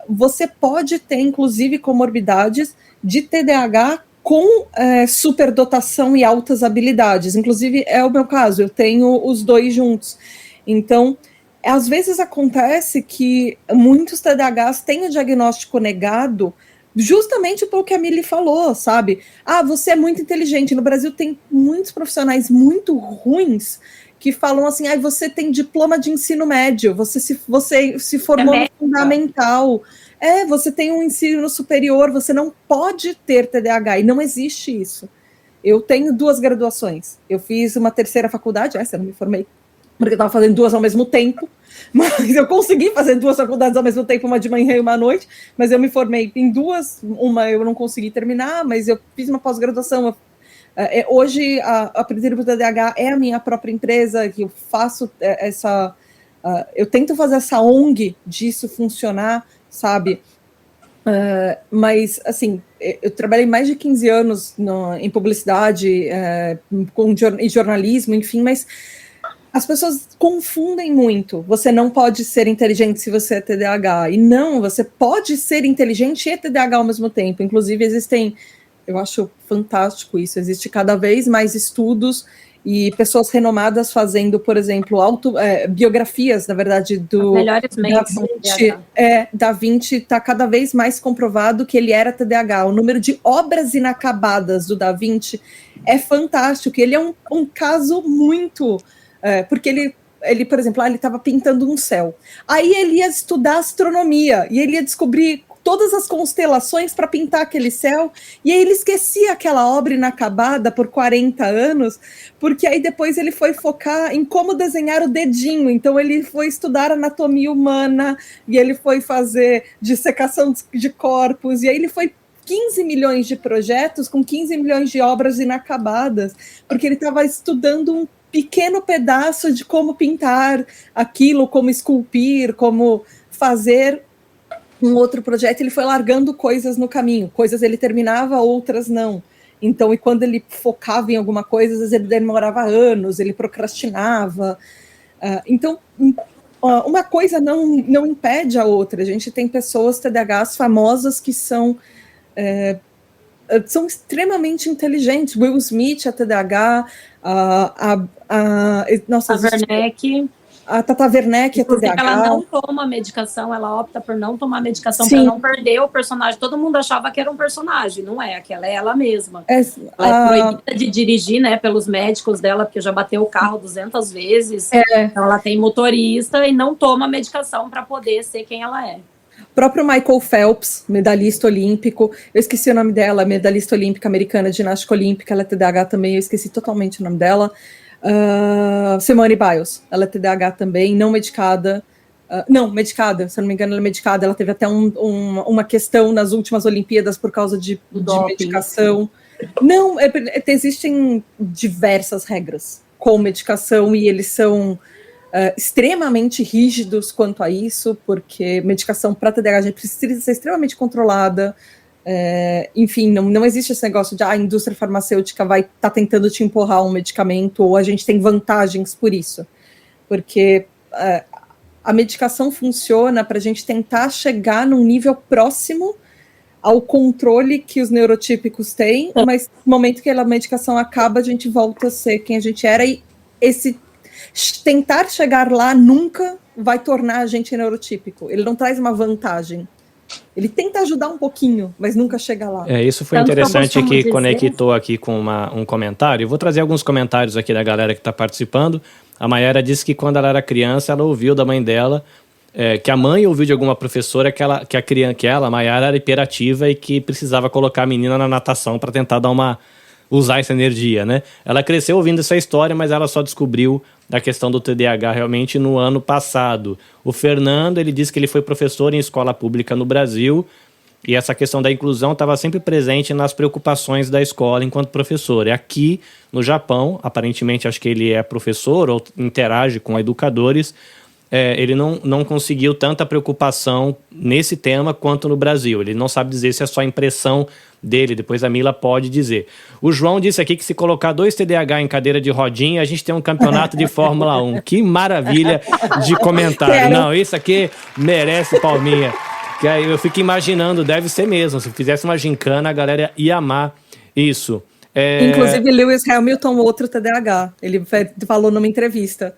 Você pode ter, inclusive, comorbidades de TDAH com superdotação e altas habilidades. Inclusive, é o meu caso, eu tenho os dois juntos. Então, às vezes acontece que muitos TDAHs têm o diagnóstico negado justamente pelo que a Mili falou, sabe? Ah, você é muito inteligente. No Brasil tem muitos profissionais muito ruins que falam assim, ah, você tem diploma de ensino médio, você se formou no fundamental, você tem um ensino superior, você não pode ter TDAH, e não existe isso. Eu tenho 2 graduações, eu fiz uma 3ª faculdade, essa eu não me formei, porque eu estava fazendo 2 ao mesmo tempo, mas eu consegui fazer 2 faculdades ao mesmo tempo, uma de manhã e uma à noite, mas eu me formei em 2, uma eu não consegui terminar, mas eu fiz uma pós-graduação. Hoje, a Pretender para o TDAH é a minha própria empresa, que eu faço eu tento fazer essa ONG disso funcionar, sabe? Mas, assim, eu trabalhei mais de 15 anos em publicidade, em jornalismo, enfim, mas as pessoas confundem muito. Você não pode ser inteligente se você é TDAH. E não, você pode ser inteligente e TDAH ao mesmo tempo. Inclusive, existem... Eu acho fantástico isso. Existe cada vez mais estudos e pessoas renomadas fazendo, por exemplo, biografias, na verdade, do Da Vinci está cada vez mais comprovado que ele era TDAH. O número de obras inacabadas do Da Vinci é fantástico. Ele é um caso muito... porque ele, por exemplo, ele estava pintando um céu. Aí ele ia estudar astronomia e ele ia descobrir todas as constelações para pintar aquele céu, e aí ele esquecia aquela obra inacabada por 40 anos, porque aí depois ele foi focar em como desenhar o dedinho, então ele foi estudar anatomia humana, e ele foi fazer dissecação de corpos, e aí ele foi 15 milhões de projetos com 15 milhões de obras inacabadas, porque ele estava estudando um pequeno pedaço de como pintar aquilo, como esculpir, como fazer um outro projeto. Ele foi largando coisas no caminho, coisas ele terminava, outras não. Então, e quando ele focava em alguma coisa, às vezes ele demorava anos, ele procrastinava. Então, uma coisa não impede a outra. A gente tem pessoas TDAHs famosas que são extremamente inteligentes. Will Smith é TDAH, a Werneck. A Tata Werneck é TDAH. Ela não toma medicação, ela opta por não tomar medicação para não perder o personagem. Todo mundo achava que era um personagem, não é? Aquela é ela mesma. Ela é proibida de dirigir, né, pelos médicos dela, porque já bateu o carro 200 vezes. Então ela tem motorista e não toma medicação para poder ser quem ela é. O próprio Michael Phelps, medalhista olímpico, eu esqueci o nome dela, medalhista olímpica americana de ginástica olímpica, ela é TDAH também, eu esqueci totalmente o nome dela. Simone Biles, ela é TDAH também, não medicada. Não, medicada, se eu não me engano, ela é medicada. Ela teve até uma questão nas últimas Olimpíadas por causa de medicação. Não, existem diversas regras com medicação e eles são extremamente rígidos quanto a isso, porque medicação para TDAH a gente precisa ser extremamente controlada. Enfim, não existe esse negócio de a indústria farmacêutica vai estar tentando te empurrar um medicamento ou a gente tem vantagens por isso, porque a medicação funciona para a gente tentar chegar num nível próximo ao controle que os neurotípicos têm, mas no momento que a medicação acaba, a gente volta a ser quem a gente era, e esse tentar chegar lá nunca vai tornar a gente neurotípico, ele não traz uma vantagem. Ele tenta ajudar um pouquinho, mas nunca chega lá. Isso foi interessante que conectou aqui com um comentário. Eu vou trazer alguns comentários aqui da galera que está participando. A Mayara disse que quando ela era criança, ela ouviu da mãe dela, que a mãe ouviu de alguma professora que a Mayara era hiperativa e que precisava colocar a menina na natação para tentar usar essa energia, né? Ela cresceu ouvindo essa história, mas ela só descobriu da questão do TDAH realmente no ano passado. O Fernando, ele disse que ele foi professor em escola pública no Brasil e essa questão da inclusão estava sempre presente nas preocupações da escola enquanto professor. E aqui no Japão, aparentemente acho que ele é professor ou interage com educadores, ele não conseguiu tanta preocupação nesse tema quanto no Brasil. Ele não sabe dizer se é só impressão dele, depois a Mila pode dizer. O João disse aqui que se colocar 2 TDAH em cadeira de rodinha, a gente tem um campeonato de Fórmula 1. Que maravilha de comentário. Não, isso aqui merece palminha. Que aí eu fico imaginando, deve ser mesmo. Se fizesse uma gincana, a galera ia amar isso. Inclusive, Lewis Hamilton, outro TDAH. Ele falou numa entrevista.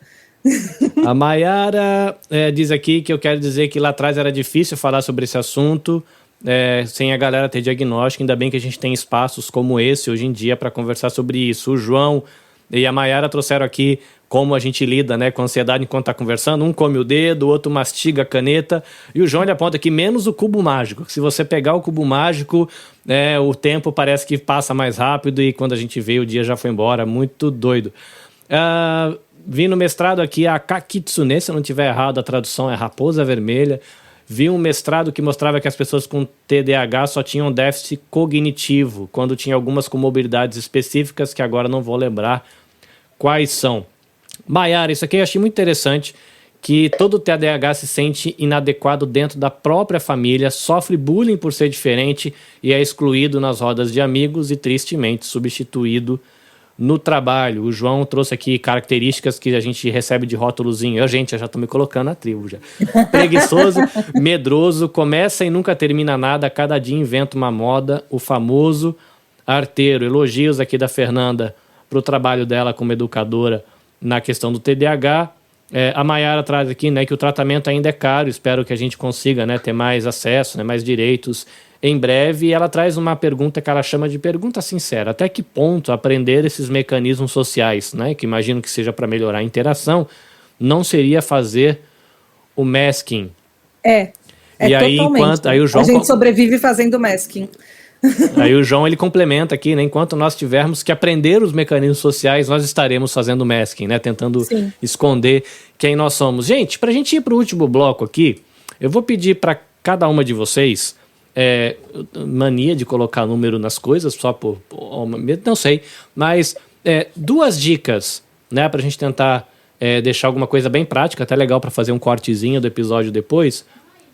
A Mayara diz aqui que eu quero dizer que lá atrás era difícil falar sobre esse assunto, sem a galera ter diagnóstico. Ainda bem que a gente tem espaços como esse hoje em dia para conversar sobre isso. O João e a Mayara trouxeram aqui como a gente lida, né, com a ansiedade enquanto está conversando. Um come o dedo, o outro mastiga a caneta. E o João ele aponta aqui menos o cubo mágico. Se você pegar o cubo mágico, o tempo parece que passa mais rápido e quando a gente vê o dia já foi embora. Muito doido. Vi no mestrado aqui a Kakitsune, se eu não estiver errado, a tradução é Raposa Vermelha. Vi um mestrado que mostrava que as pessoas com TDAH só tinham déficit cognitivo, quando tinha algumas comorbidades específicas que agora não vou lembrar quais são. Mayara, isso aqui eu achei muito interessante, que todo TDAH se sente inadequado dentro da própria família, sofre bullying por ser diferente e é excluído nas rodas de amigos e tristemente substituído no trabalho. O João trouxe aqui características que a gente recebe de rótulozinho. Eu já estou me colocando na tribo já. Preguiçoso, medroso, começa e nunca termina nada, cada dia inventa uma moda, o famoso arteiro. Elogios aqui da Fernanda para o trabalho dela como educadora na questão do TDAH. A Mayara traz aqui, né, que o tratamento ainda é caro, espero que a gente consiga, né, ter mais acesso, né, mais direitos em breve. E ela traz uma pergunta que ela chama de pergunta sincera: até que ponto aprender esses mecanismos sociais, né, que imagino que seja para melhorar a interação, não seria fazer o masking? E aí, aí o João, a gente sobrevive fazendo masking. Aí o João ele complementa aqui, né? Enquanto nós tivermos que aprender os mecanismos sociais, nós estaremos fazendo masking, né? Tentando esconder quem nós somos. Gente, pra gente ir pro último bloco aqui, eu vou pedir para cada uma de vocês, mania de colocar número nas coisas, só por não sei, mas 2 dicas, né? Pra gente tentar deixar alguma coisa bem prática, até legal para fazer um cortezinho do episódio depois.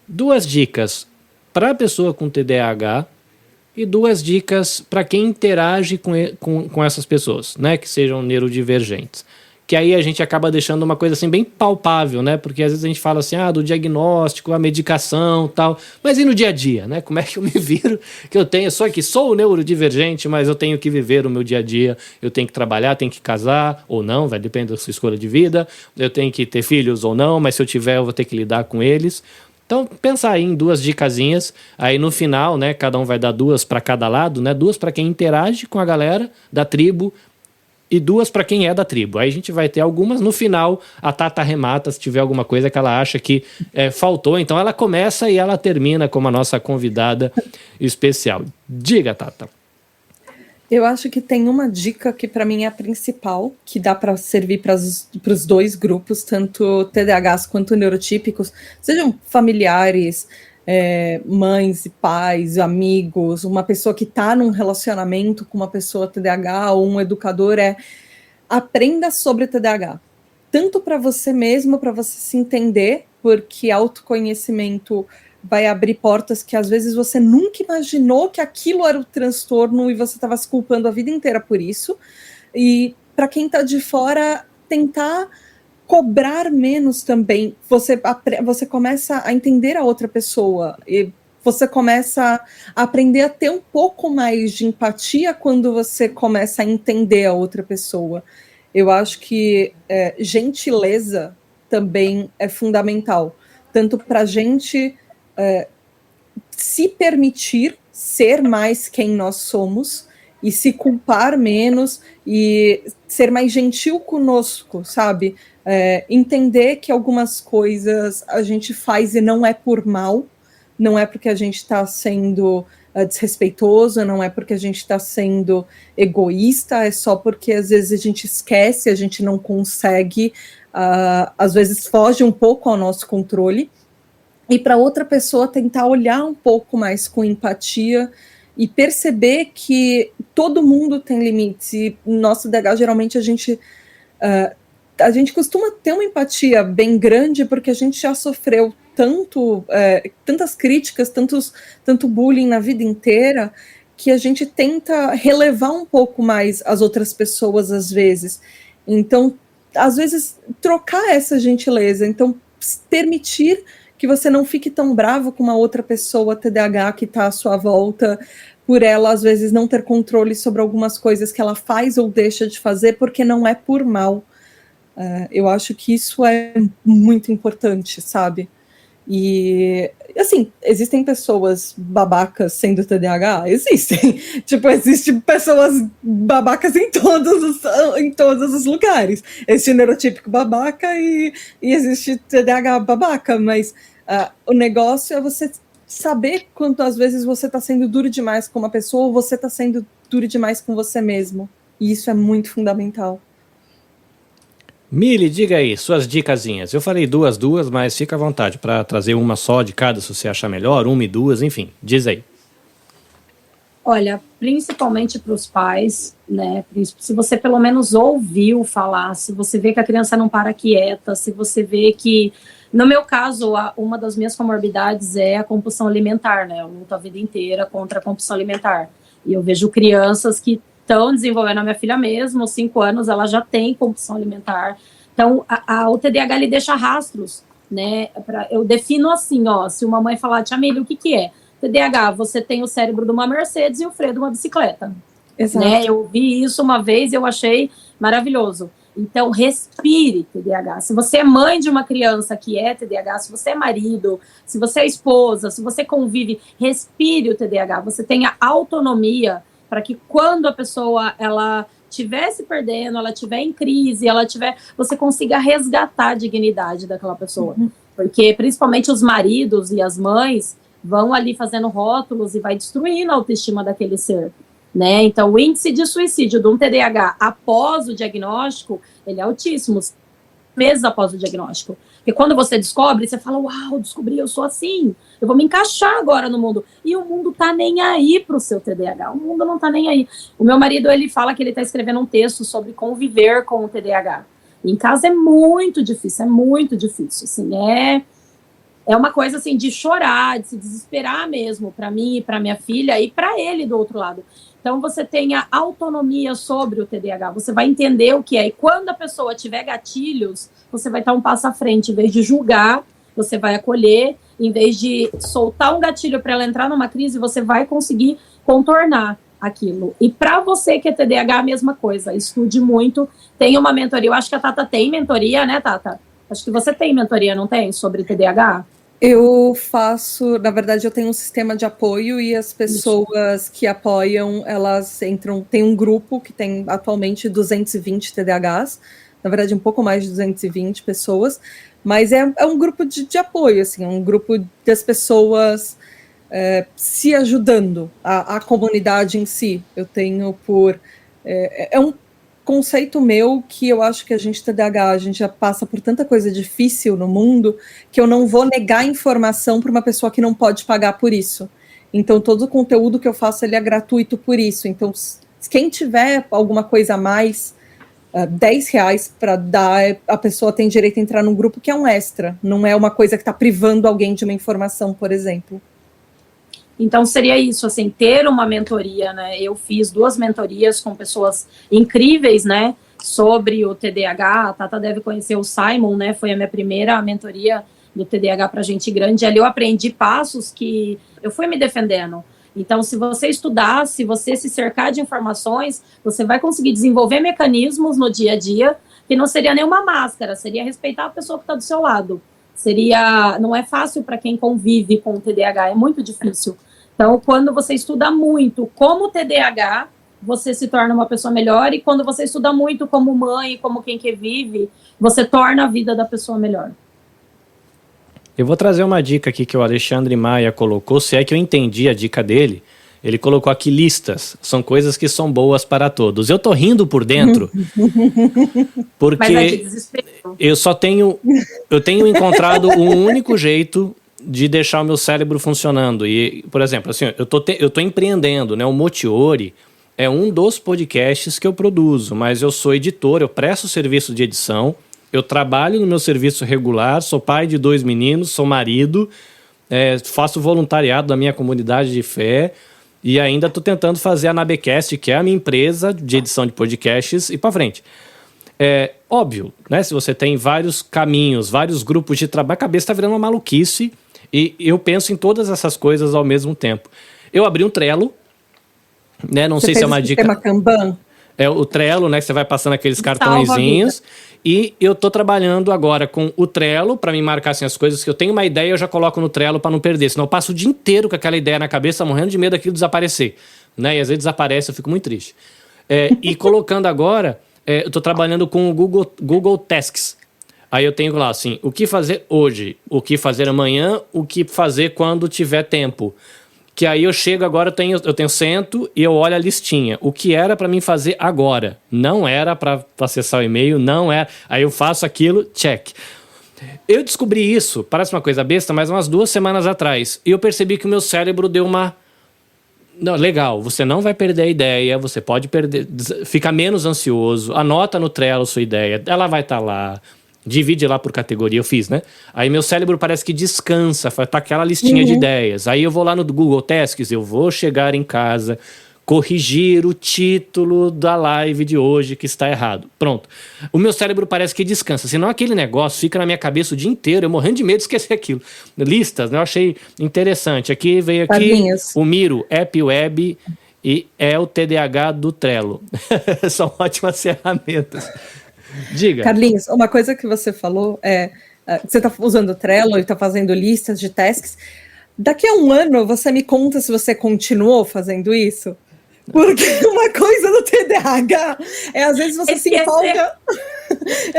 2 dicas para a pessoa com TDAH e 2 dicas para quem interage com essas pessoas, né, que sejam neurodivergentes. Que aí a gente acaba deixando uma coisa assim bem palpável, né? Porque às vezes a gente fala assim, do diagnóstico, a medicação, tal. Mas e no dia a dia, né? Como é que eu me viro? Que eu sou neurodivergente, mas eu tenho que viver o meu dia a dia. Eu tenho que trabalhar, tenho que casar ou não, vai depender da sua escolha de vida. Eu tenho que ter filhos ou não, mas se eu tiver eu vou ter que lidar com eles. Então, pensar aí em 2 dicasinhas, aí no final, né, cada um vai dar 2 para cada lado, né, 2 para quem interage com a galera da tribo e 2 para quem é da tribo. Aí a gente vai ter algumas, no final a Tata remata se tiver alguma coisa que ela acha que faltou, então ela começa e ela termina como a nossa convidada especial. Diga, Tata. Eu acho que tem uma dica que para mim é a principal, que dá para servir para os 2 grupos, tanto TDAHs quanto neurotípicos, sejam familiares, mães e pais, amigos, uma pessoa que está num relacionamento com uma pessoa TDAH ou um educador, aprenda sobre TDAH. Tanto para você mesmo, para você se entender, porque autoconhecimento vai abrir portas que às vezes você nunca imaginou que aquilo era o transtorno e você estava se culpando a vida inteira por isso. E para quem está de fora, tentar cobrar menos também. Você começa a entender a outra pessoa e você começa a aprender a ter um pouco mais de empatia quando você começa a entender a outra pessoa. Eu acho que gentileza também é fundamental, tanto para a gente se permitir ser mais quem nós somos e se culpar menos e ser mais gentil conosco, sabe? Entender que algumas coisas a gente faz e não é por mal, não é porque a gente está sendo desrespeitoso, não é porque a gente está sendo egoísta, é só porque às vezes a gente esquece, a gente não consegue, às vezes foge um pouco ao nosso controle. E para outra pessoa tentar olhar um pouco mais com empatia e perceber que todo mundo tem limites. E no nosso DH, geralmente, a gente costuma ter uma empatia bem grande porque a gente já sofreu tantas críticas, tanto bullying na vida inteira, que a gente tenta relevar um pouco mais as outras pessoas às vezes. Então, às vezes, trocar essa gentileza. Então, permitir que você não fique tão bravo com uma outra pessoa TDAH que está à sua volta, por ela, às vezes, não ter controle sobre algumas coisas que ela faz ou deixa de fazer, porque não é por mal. Eu acho que isso é muito importante, sabe? E, assim, existem pessoas babacas sendo TDAH? Existem. Tipo, existem pessoas babacas em todos os lugares. Existe neurotípico babaca e existe TDAH babaca, mas o negócio é você saber quantas vezes você está sendo duro demais com uma pessoa ou você está sendo duro demais com você mesmo. E isso é muito fundamental. Mili, diga aí, suas dicasinhas. Eu falei duas, mas fica à vontade para trazer uma só de cada, se você achar melhor, uma e duas, enfim, diz aí. Olha, principalmente para os pais, né? Se você pelo menos ouviu falar, se você vê que a criança não para quieta, se você vê que, no meu caso, uma das minhas comorbidades é a compulsão alimentar, né? Eu luto a vida inteira contra a compulsão alimentar. E eu vejo crianças que estão desenvolvendo, a minha filha mesmo, aos 5 anos, ela já tem compulsão alimentar. Então, o TDAH, ele deixa rastros, né? Eu defino assim, ó, se uma mãe falar, tia Mili, o que é? TDAH, você tem o cérebro de uma Mercedes e o freio de uma bicicleta. Exato. Né? Eu vi isso uma vez e eu achei maravilhoso. Então, respire TDAH. Se você é mãe de uma criança que é TDAH, se você é marido, se você é esposa, se você convive, respire o TDAH. Você tenha autonomia para que quando a pessoa ela estiver se perdendo, ela estiver em crise, você consiga resgatar a dignidade daquela pessoa. Porque, principalmente, os maridos e as mães vão ali fazendo rótulos e vai destruindo a autoestima daquele ser. Né? Então, o índice de suicídio de um TDAH após o diagnóstico, ele é altíssimo, meses após o diagnóstico. Porque quando você descobre, você fala, uau, descobri, eu sou assim, eu vou me encaixar agora no mundo. E o mundo tá nem aí pro seu TDAH, o mundo não tá nem aí. O meu marido, ele fala que ele tá escrevendo um texto sobre conviver com o TDAH. E em casa é muito difícil, assim, é uma coisa, assim, de chorar, de se desesperar mesmo, para mim e para minha filha, e para ele do outro lado. Então, você tenha autonomia sobre o TDAH, você vai entender o que é. E quando a pessoa tiver gatilhos, você vai estar um passo à frente. Em vez de julgar, você vai acolher. Em vez de soltar um gatilho para ela entrar numa crise, você vai conseguir contornar aquilo. E para você que é TDAH, a mesma coisa. Estude muito, tenha uma mentoria. Eu acho que a Tata tem mentoria, né, Tata? Acho que você tem mentoria, não tem? Sobre TDAH? Eu faço, na verdade, eu tenho um sistema de apoio e as pessoas que apoiam, elas entram, tem um grupo que tem atualmente 220 TDAHs, na verdade um pouco mais de 220 pessoas, mas é um grupo de apoio, assim, é um grupo das pessoas se ajudando, a comunidade em si. Eu tenho é um conceito meu que eu acho que a gente TDAH, a gente já passa por tanta coisa difícil no mundo que eu não vou negar informação para uma pessoa que não pode pagar por isso. Então, todo o conteúdo que eu faço, ele é gratuito por isso. Então, quem tiver alguma coisa a mais, R$10 para dar, a pessoa tem direito a entrar num grupo que é um extra. Não é uma coisa que está privando alguém de uma informação, por exemplo. Então, seria isso, assim, ter uma mentoria, né? Eu fiz 2 mentorias com pessoas incríveis, né? Sobre o TDAH. A Tata deve conhecer o Simon, né? Foi a minha primeira mentoria do TDAH para gente grande. Ali eu aprendi passos que eu fui me defendendo. Então, se você estudar, se você se cercar de informações, você vai conseguir desenvolver mecanismos no dia a dia, que não seria nenhuma máscara, seria respeitar a pessoa que está do seu lado. Não é fácil para quem convive com o TDAH, é muito difícil. Então, quando você estuda muito como TDAH, você se torna uma pessoa melhor, e quando você estuda muito como mãe, como quem que vive, você torna a vida da pessoa melhor. Eu vou trazer uma dica aqui que o Alexandre Maia colocou, se é que eu entendi a dica dele. Ele colocou aqui listas, são coisas que são boas para todos. Eu tô rindo por dentro, porque eu tenho encontrado um único jeito de deixar o meu cérebro funcionando. E, por exemplo, assim, eu tô empreendendo, né? O Motiori é um dos podcasts que eu produzo, mas eu sou editor, eu presto serviço de edição, eu trabalho no meu serviço regular, sou pai de 2 meninos, sou marido, faço voluntariado da minha comunidade de fé e ainda tô tentando fazer a Nabecast, que é a minha empresa de edição de podcasts, e para frente. É óbvio, né? Se você tem vários caminhos, vários grupos de trabalho, a cabeça está virando uma maluquice. E eu penso em todas essas coisas ao mesmo tempo. Eu abri um Trello, né? Não sei se é uma dica. Você fez o sistema Kanban? É o Trello, né? Que você vai passando aqueles cartõezinhos. E eu tô trabalhando agora com o Trello para me marcar assim, as coisas que eu tenho uma ideia, eu já coloco no Trello para não perder. Senão eu passo o dia inteiro com aquela ideia na cabeça, morrendo de medo daquilo desaparecer. Né? E às vezes desaparece, eu fico muito triste. E colocando agora, eu tô trabalhando com o Google Tasks. Aí eu tenho lá assim, o que fazer hoje, o que fazer amanhã, o que fazer quando tiver tempo. Que aí eu chego agora, eu sento e eu olho a listinha. O que era para mim fazer agora? Não era para acessar o e-mail, não era. Aí eu faço aquilo, check. Eu descobri isso, parece uma coisa besta, mas umas 2 semanas atrás. E eu percebi que o meu cérebro deu uma... Não, legal, você não vai perder a ideia, você pode perder, fica menos ansioso, anota no Trello sua ideia, ela vai estar lá. Divide lá por categoria, eu fiz, né? Aí meu cérebro parece que descansa, tá aquela listinha de ideias. Aí eu vou lá no Google Tasks, eu vou chegar em casa, corrigir o título da live de hoje que está errado. Pronto. O meu cérebro parece que descansa, senão aquele negócio fica na minha cabeça o dia inteiro, eu morrendo de medo de esquecer aquilo. Listas, né? Eu achei interessante. Aqui veio o Miro, App Web e é o TDAH do Trello. São ótimas ferramentas. Diga. Carlinhos, uma coisa que você falou você está usando o Trello e está fazendo listas de tasks. Daqui a 1 ano, você me conta se você continuou fazendo isso? Porque uma coisa do TDAH às vezes você se empolga.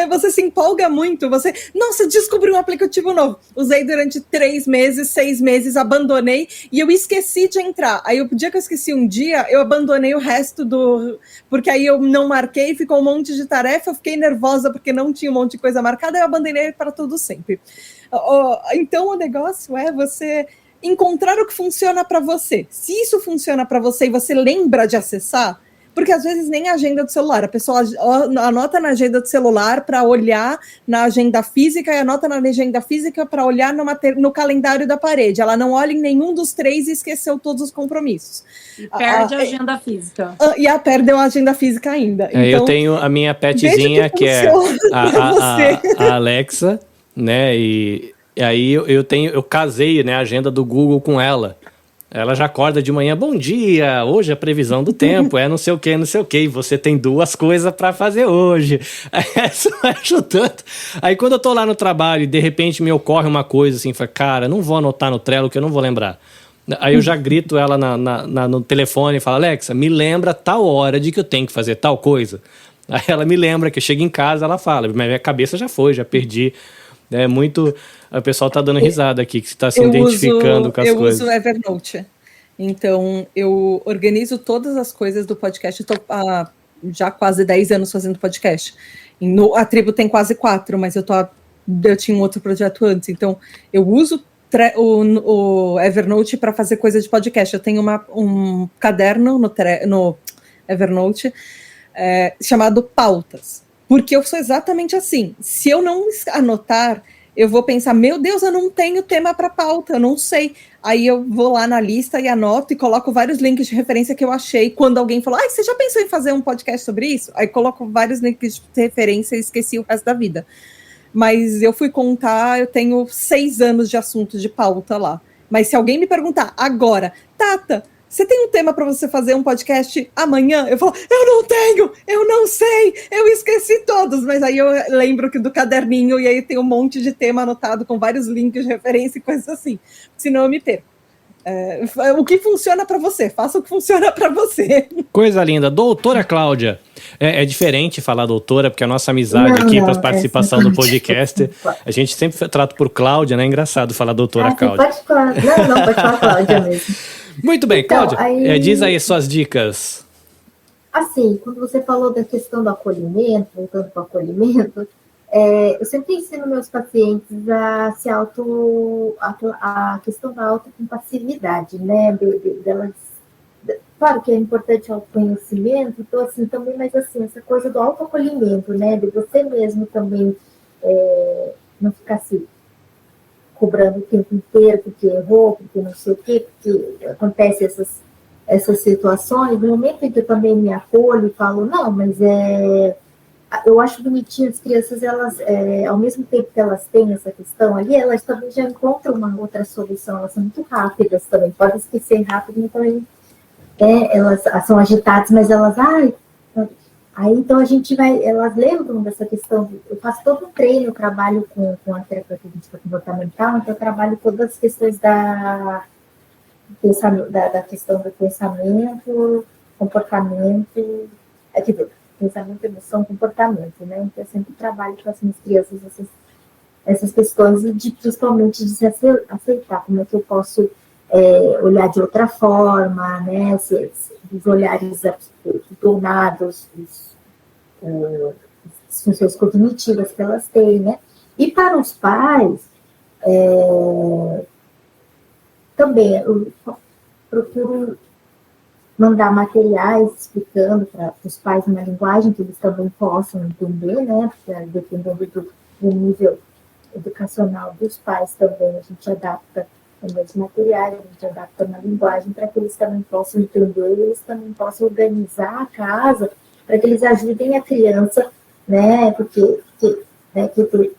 Você se empolga muito. Nossa, descobri um aplicativo novo. Usei durante 3 meses, 6 meses, abandonei e eu esqueci de entrar. Aí o dia que eu esqueci um dia, eu abandonei o resto porque aí eu não marquei, ficou um monte de tarefa, eu fiquei nervosa porque não tinha um monte de coisa marcada, eu abandonei para tudo sempre. Então o negócio é você encontrar o que funciona para você. Se isso funciona para você e você lembra de acessar, porque às vezes nem a agenda do celular, a pessoa anota na agenda do celular para olhar na agenda física e anota na agenda física para olhar no calendário da parede. Ela não olha em nenhum dos 3 e esqueceu todos os compromissos. E perde a agenda física. E perdeu a agenda física ainda. Então, eu tenho a minha petzinha que é a Alexa, né? E aí eu casei, né, a agenda do Google com ela. Ela já acorda de manhã, bom dia, hoje a previsão do tempo é não sei o que, e você tem 2 coisas para fazer hoje. Isso vai ajudando. Aí quando eu tô lá no trabalho e de repente me ocorre uma coisa assim, cara, não vou anotar no Trello que eu não vou lembrar. Aí eu já grito ela no telefone e falo, Alexa, me lembra tal hora de que eu tenho que fazer tal coisa. Aí ela me lembra que eu chego em casa, ela fala, mas minha cabeça já perdi. É muito... O pessoal tá dando risada aqui, que você tá se identificando com as coisas. Eu uso Evernote. Então, eu organizo todas as coisas do podcast. Eu tô há já quase 10 anos fazendo podcast. A Tribo tem quase 4, mas eu tinha um outro projeto antes. Então, eu uso o Evernote para fazer coisa de podcast. Eu tenho um caderno no Evernote chamado Pautas. Porque eu sou exatamente assim. Se eu não anotar, eu vou pensar, meu Deus, eu não tenho tema para pauta, eu não sei. Aí eu vou lá na lista e anoto e coloco vários links de referência que eu achei. Quando alguém falou, você já pensou em fazer um podcast sobre isso? Aí coloco vários links de referência e esqueci o resto da vida. Mas eu fui contar, eu tenho 6 anos de assunto de pauta lá. Mas se alguém me perguntar agora, Tata, você tem um tema para você fazer um podcast amanhã? Eu falo, eu não tenho, eu não sei, eu esqueci todos. Mas aí eu lembro do caderninho e aí tem um monte de tema anotado com vários links de referência e coisas assim. Senão eu me perco. O que funciona para você, faça o que funciona para você. Coisa linda. Doutora Cláudia. É diferente falar doutora, porque a nossa amizade aqui para a participação do podcast, a gente sempre trata por Cláudia, né? É engraçado falar doutora Cláudia. Pode falar. Não, pode falar Cláudia mesmo. Muito bem, então, Cláudia, diz aí suas dicas. Assim, quando você falou da questão do acolhimento, voltando para o acolhimento, eu sempre ensino meus pacientes a questão da autocompassividade, né? Claro que é importante o autoconhecimento, então, assim, também, mas assim, essa coisa do autoacolhimento, né? De você mesmo também não ficar se cobrando o tempo inteiro porque errou, porque não sei o quê, porque acontece essas situações. No momento em que eu também me acolho e falo, não, mas eu acho bonitinho as crianças, elas, ao mesmo tempo que elas têm essa questão ali, elas também já encontram uma outra solução, elas são muito rápidas também, podem esquecer rápido, mas também elas são agitadas, mas elas, Aí, então, elas lembram dessa questão, eu faço todo um treino, eu trabalho com a terapia comportamental, então eu trabalho todas as questões da questão do pensamento, comportamento, quer dizer, pensamento, emoção, comportamento, né? Então, eu sempre trabalho com as minhas crianças essas questões principalmente de se aceitar, como é que eu posso olhar de outra forma, né? Os olhares tornados, as funções cognitivas que elas têm, né? E para os pais, também eu procuro mandar materiais explicando para os pais uma linguagem que eles também possam entender, né? Porque dependendo do nível educacional dos pais também, a gente adapta também os materiais, a gente adapta uma linguagem para que eles também possam entender, e eles também possam organizar a casa para que eles ajudem a criança, né, porque que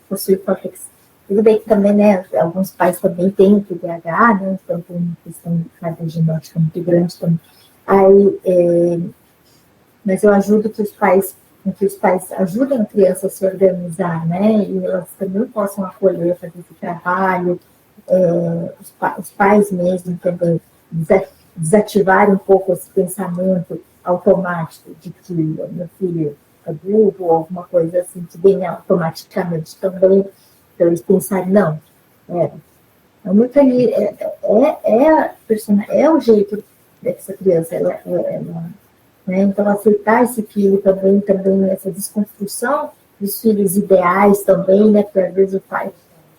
possui córtex. Tudo bem que também, né, alguns pais também têm o TDAH, né, então tem uma questão de carga genética muito grande também. Aí, mas eu ajudo que os pais ajudem a criança a se organizar, né, e elas também possam acolher, fazer esse trabalho, os pais mesmo também desativarem um pouco esse pensamento automático de que meu filho é burro ou alguma coisa assim, que vem automaticamente também, então eles pensarem, não, muito ali, é o jeito dessa criança, né? Então aceitar esse filho também essa desconstrução dos filhos ideais também, né, porque às vezes o pai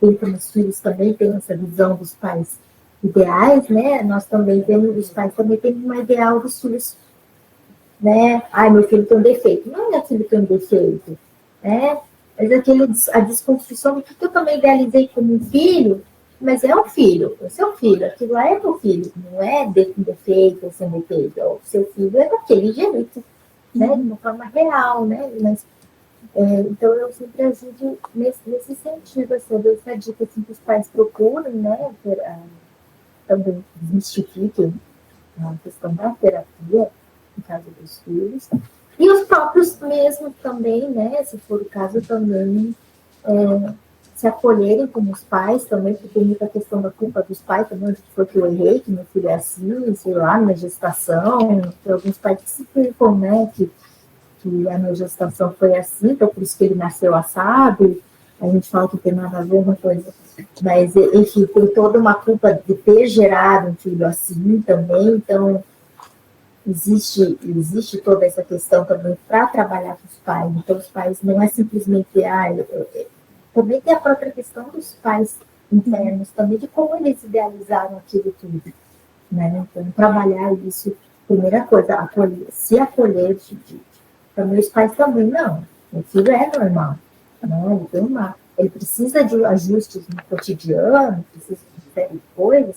os filhos também têm essa visão dos pais ideais, né? Nós também temos, os pais também têm uma ideal dos filhos, né? Ai, meu filho tem um defeito. Não é meu filho tem um defeito, né? Mas a desconstrução do que eu também idealizei como um filho, mas é um filho, é seu filho, aquilo lá é meu filho, não é um defeito ou sem defeito, o seu filho é daquele jeito, né? De uma forma real, né? Mas então, eu sempre ajudo nesse sentido, assim, eu dou essa dica assim, que os pais procurem, né, também desmistifiquem a questão da terapia, no caso dos filhos, e os próprios mesmo também, né, se for o caso também, se acolherem como os pais também, porque tem muita questão da culpa dos pais também, onde foi que eu errei, que meu filho é assim, sei lá, na gestação, tem alguns pais que se culpam, né, que a minha gestação foi assim, então por isso que ele nasceu assado, a gente fala que tem nada a ver uma coisa, mas enfim, tem toda uma culpa de ter gerado um filho assim também, então existe toda essa questão também para trabalhar com os pais, então os pais não é simplesmente, também tem a própria questão dos pais internos, também de como eles idealizaram aquilo tudo, né, então trabalhar isso, primeira coisa, se acolher para meus pais também, não. Meu filho é normal. Não, ele precisa de ajustes no cotidiano, precisa de diferentes coisas,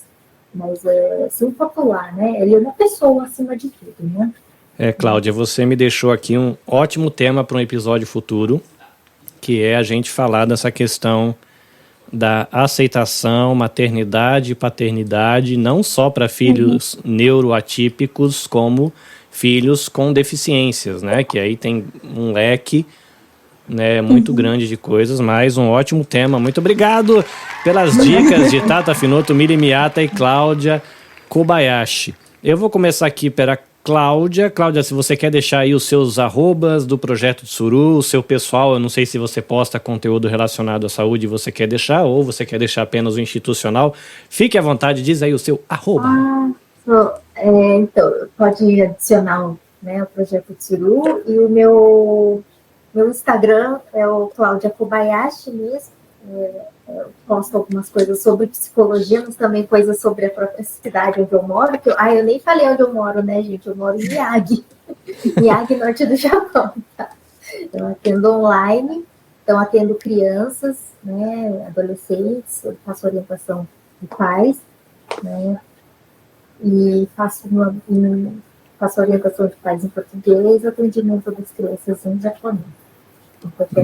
mas sem popular, né? Ele é uma pessoa acima de tudo, né? Cláudia, você me deixou aqui um ótimo tema para um episódio futuro, que é a gente falar dessa questão da aceitação, maternidade e paternidade, não só para filhos neuroatípicos, como filhos com deficiências, né? Que aí tem um leque, né, muito grande de coisas, mas um ótimo tema. Muito obrigado pelas dicas de Tata Finoto, Mili Miata e Cláudia Kobayashi. Eu vou começar aqui pela Cláudia. Cláudia, se você quer deixar aí os seus arrobas do Projeto Tsuru, o seu pessoal, eu não sei se você posta conteúdo relacionado à saúde, você quer deixar, ou você quer deixar apenas o institucional, fique à vontade, diz aí o seu arroba. Então, pode adicionar o Projeto Tsuru, e o meu Instagram é o Cláudia Kobayashi mesmo, eu posto algumas coisas sobre psicologia, mas também coisas sobre a própria cidade onde eu moro, eu nem falei onde eu moro, né, gente, eu moro em Miyagi, norte do Japão, tá? Eu atendo online, então atendo crianças, né, adolescentes, eu faço orientação de pais, né, e faço orientação de pais em português, atendimento das crianças em japonês.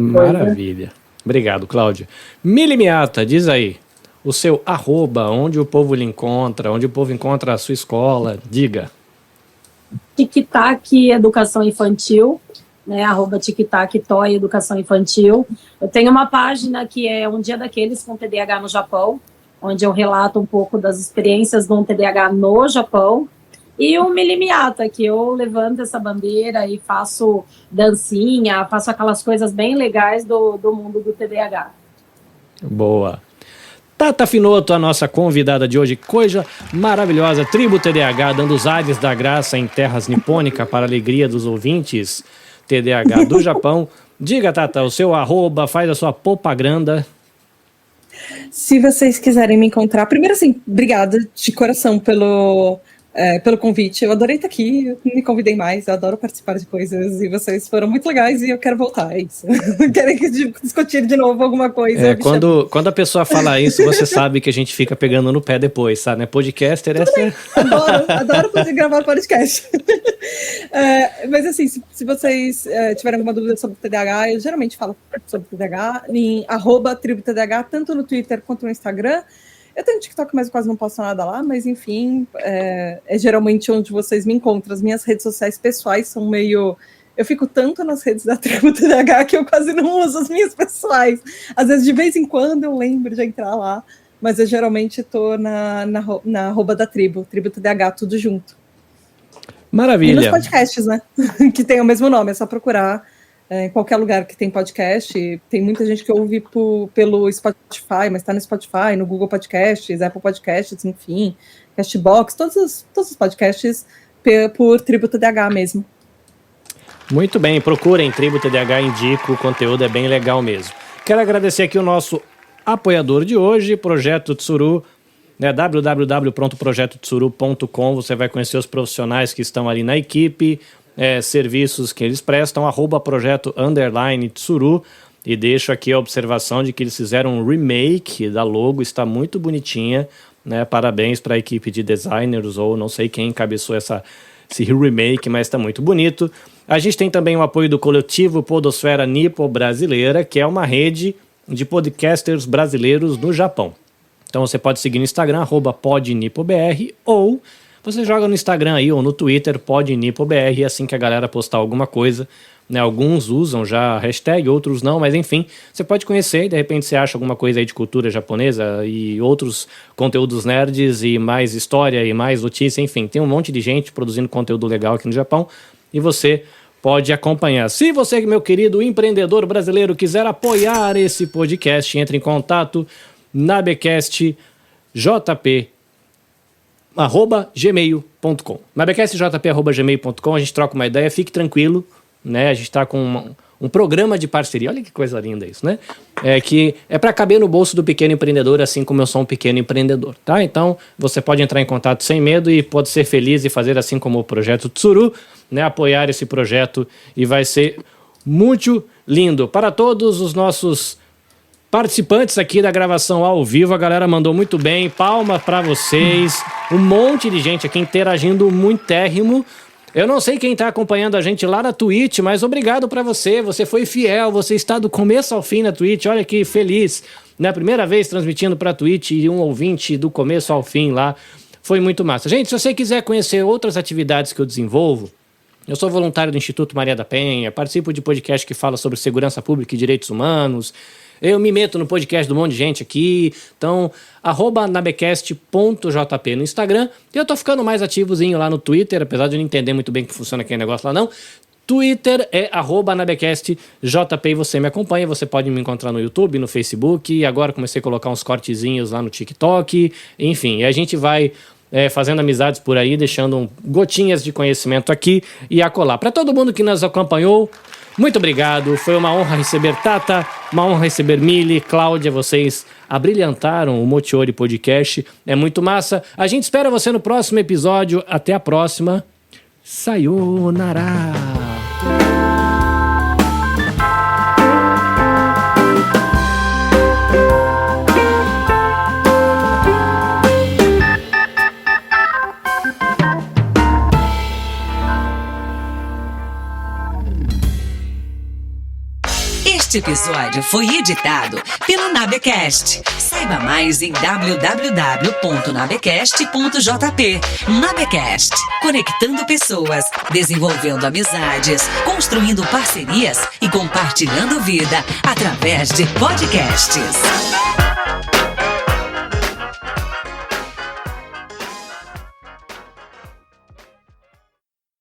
Maravilha. Obrigado, Cláudia. Mili Miata, diz aí o seu arroba, onde o povo lhe encontra, onde o povo encontra a sua escola, diga. Tic-tac Educação Infantil, né, @tic-tac Toy Educação Infantil. Eu tenho uma página que é Um Dia Daqueles com TDAH no Japão, onde eu relato um pouco das experiências do TDAH no Japão. E o Milimiata, que eu levanto essa bandeira e faço dancinha, faço aquelas coisas bem legais do mundo do TDAH. Boa. Tata Finoto, a nossa convidada de hoje, coisa maravilhosa, Tribo TDAH, dando os ares da graça em terras nipônicas para a alegria dos ouvintes TDAH do Japão. Diga, Tata, o seu @, faz a sua propaganda. Se vocês quiserem me encontrar, primeiro assim, obrigada de coração pelo convite. Eu adorei estar aqui, me convidei mais, eu adoro participar de coisas e vocês foram muito legais e eu quero voltar, é isso. Querem discutir de novo alguma coisa? Quando a pessoa fala isso, você sabe que a gente fica pegando no pé depois, sabe? Né? Podcaster Adoro poder gravar podcast. Mas assim, se vocês tiverem alguma dúvida sobre o TDAH, eu geralmente falo sobre o TDAH em @tributdh, tanto no Twitter quanto no Instagram. Eu tenho TikTok, mas eu quase não posto nada lá, mas enfim, é geralmente onde vocês me encontram. As minhas redes sociais pessoais são meio... Eu fico tanto nas redes da Tribo TDAH que eu quase não uso as minhas pessoais. Às vezes, de vez em quando, eu lembro de entrar lá, mas eu geralmente estou na @ da Tribo TDAH, tudo junto. Maravilha. E nos podcasts, né? Que tem o mesmo nome, é só procurar em qualquer lugar que tem podcast. Tem muita gente que ouve pelo Spotify, mas está no Spotify, no Google Podcasts, Apple Podcasts, enfim, Castbox, todos os podcasts por Tribo TDAH mesmo. Muito bem, procurem Tribo TDAH, indico, o conteúdo é bem legal mesmo. Quero agradecer aqui o nosso apoiador de hoje, Projeto Tsuru, né, www.projetotsuru.com, você vai conhecer os profissionais que estão ali na equipe, serviços que eles prestam, @projeto_tsuru, e deixo aqui a observação de que eles fizeram um remake da logo, está muito bonitinha, né? Parabéns para a equipe de designers, ou não sei quem encabeçou esse remake, mas está muito bonito. A gente tem também o apoio do coletivo Podosfera Nipo Brasileira, que é uma rede de podcasters brasileiros no Japão. Então você pode seguir no Instagram, @podnipobr, ou você joga no Instagram aí ou no Twitter, podnipobr, e assim que a galera postar alguma coisa, né, alguns usam já a hashtag, outros não, mas enfim, você pode conhecer e de repente você acha alguma coisa aí de cultura japonesa e outros conteúdos nerds e mais história e mais notícia, enfim, tem um monte de gente produzindo conteúdo legal aqui no Japão e você pode acompanhar. Se você, meu querido empreendedor brasileiro, quiser apoiar esse podcast, entre em contato na becastjp@gmail.com. Na becastjp@gmail.com, a gente troca uma ideia, fique tranquilo, né? A gente está com um programa de parceria, olha que coisa linda isso, né? Que é para caber no bolso do pequeno empreendedor, assim como eu sou um pequeno empreendedor, tá? Então, você pode entrar em contato sem medo e pode ser feliz e fazer assim como o Projeto Tsuru, né? Apoiar esse projeto e vai ser muito lindo. Para todos os nossos participantes aqui da gravação ao vivo, a galera mandou muito bem, palma para vocês, um monte de gente aqui interagindo muitérrimo. Eu não sei quem está acompanhando a gente lá na Twitch, mas obrigado para você, você foi fiel, você está do começo ao fim na Twitch, olha que feliz, né? Primeira vez transmitindo para a Twitch e um ouvinte do começo ao fim lá, foi muito massa. Gente, se você quiser conhecer outras atividades que eu desenvolvo, eu sou voluntário do Instituto Maria da Penha, participo de podcast que fala sobre segurança pública e direitos humanos, eu me meto no podcast de um monte de gente aqui, então, @nabecast.jp no Instagram, e eu tô ficando mais ativozinho lá no Twitter, apesar de eu não entender muito bem como funciona aquele negócio lá não. Twitter é @nabecastjp e você me acompanha, você pode me encontrar no YouTube, no Facebook, e agora comecei a colocar uns cortezinhos lá no TikTok, enfim, e a gente vai fazendo amizades por aí, deixando gotinhas de conhecimento aqui e acolá. Para todo mundo que nos acompanhou, muito obrigado, foi uma honra receber Tata, uma honra receber Mili, Cláudia, vocês abrilhantaram o Mochiori Podcast, é muito massa. A gente espera você no próximo episódio, até a próxima, sayonara! Este episódio foi editado pelo Nabecast. Saiba mais em www.nabecast.jp. Nabecast, conectando pessoas, desenvolvendo amizades, construindo parcerias e compartilhando vida através de podcasts.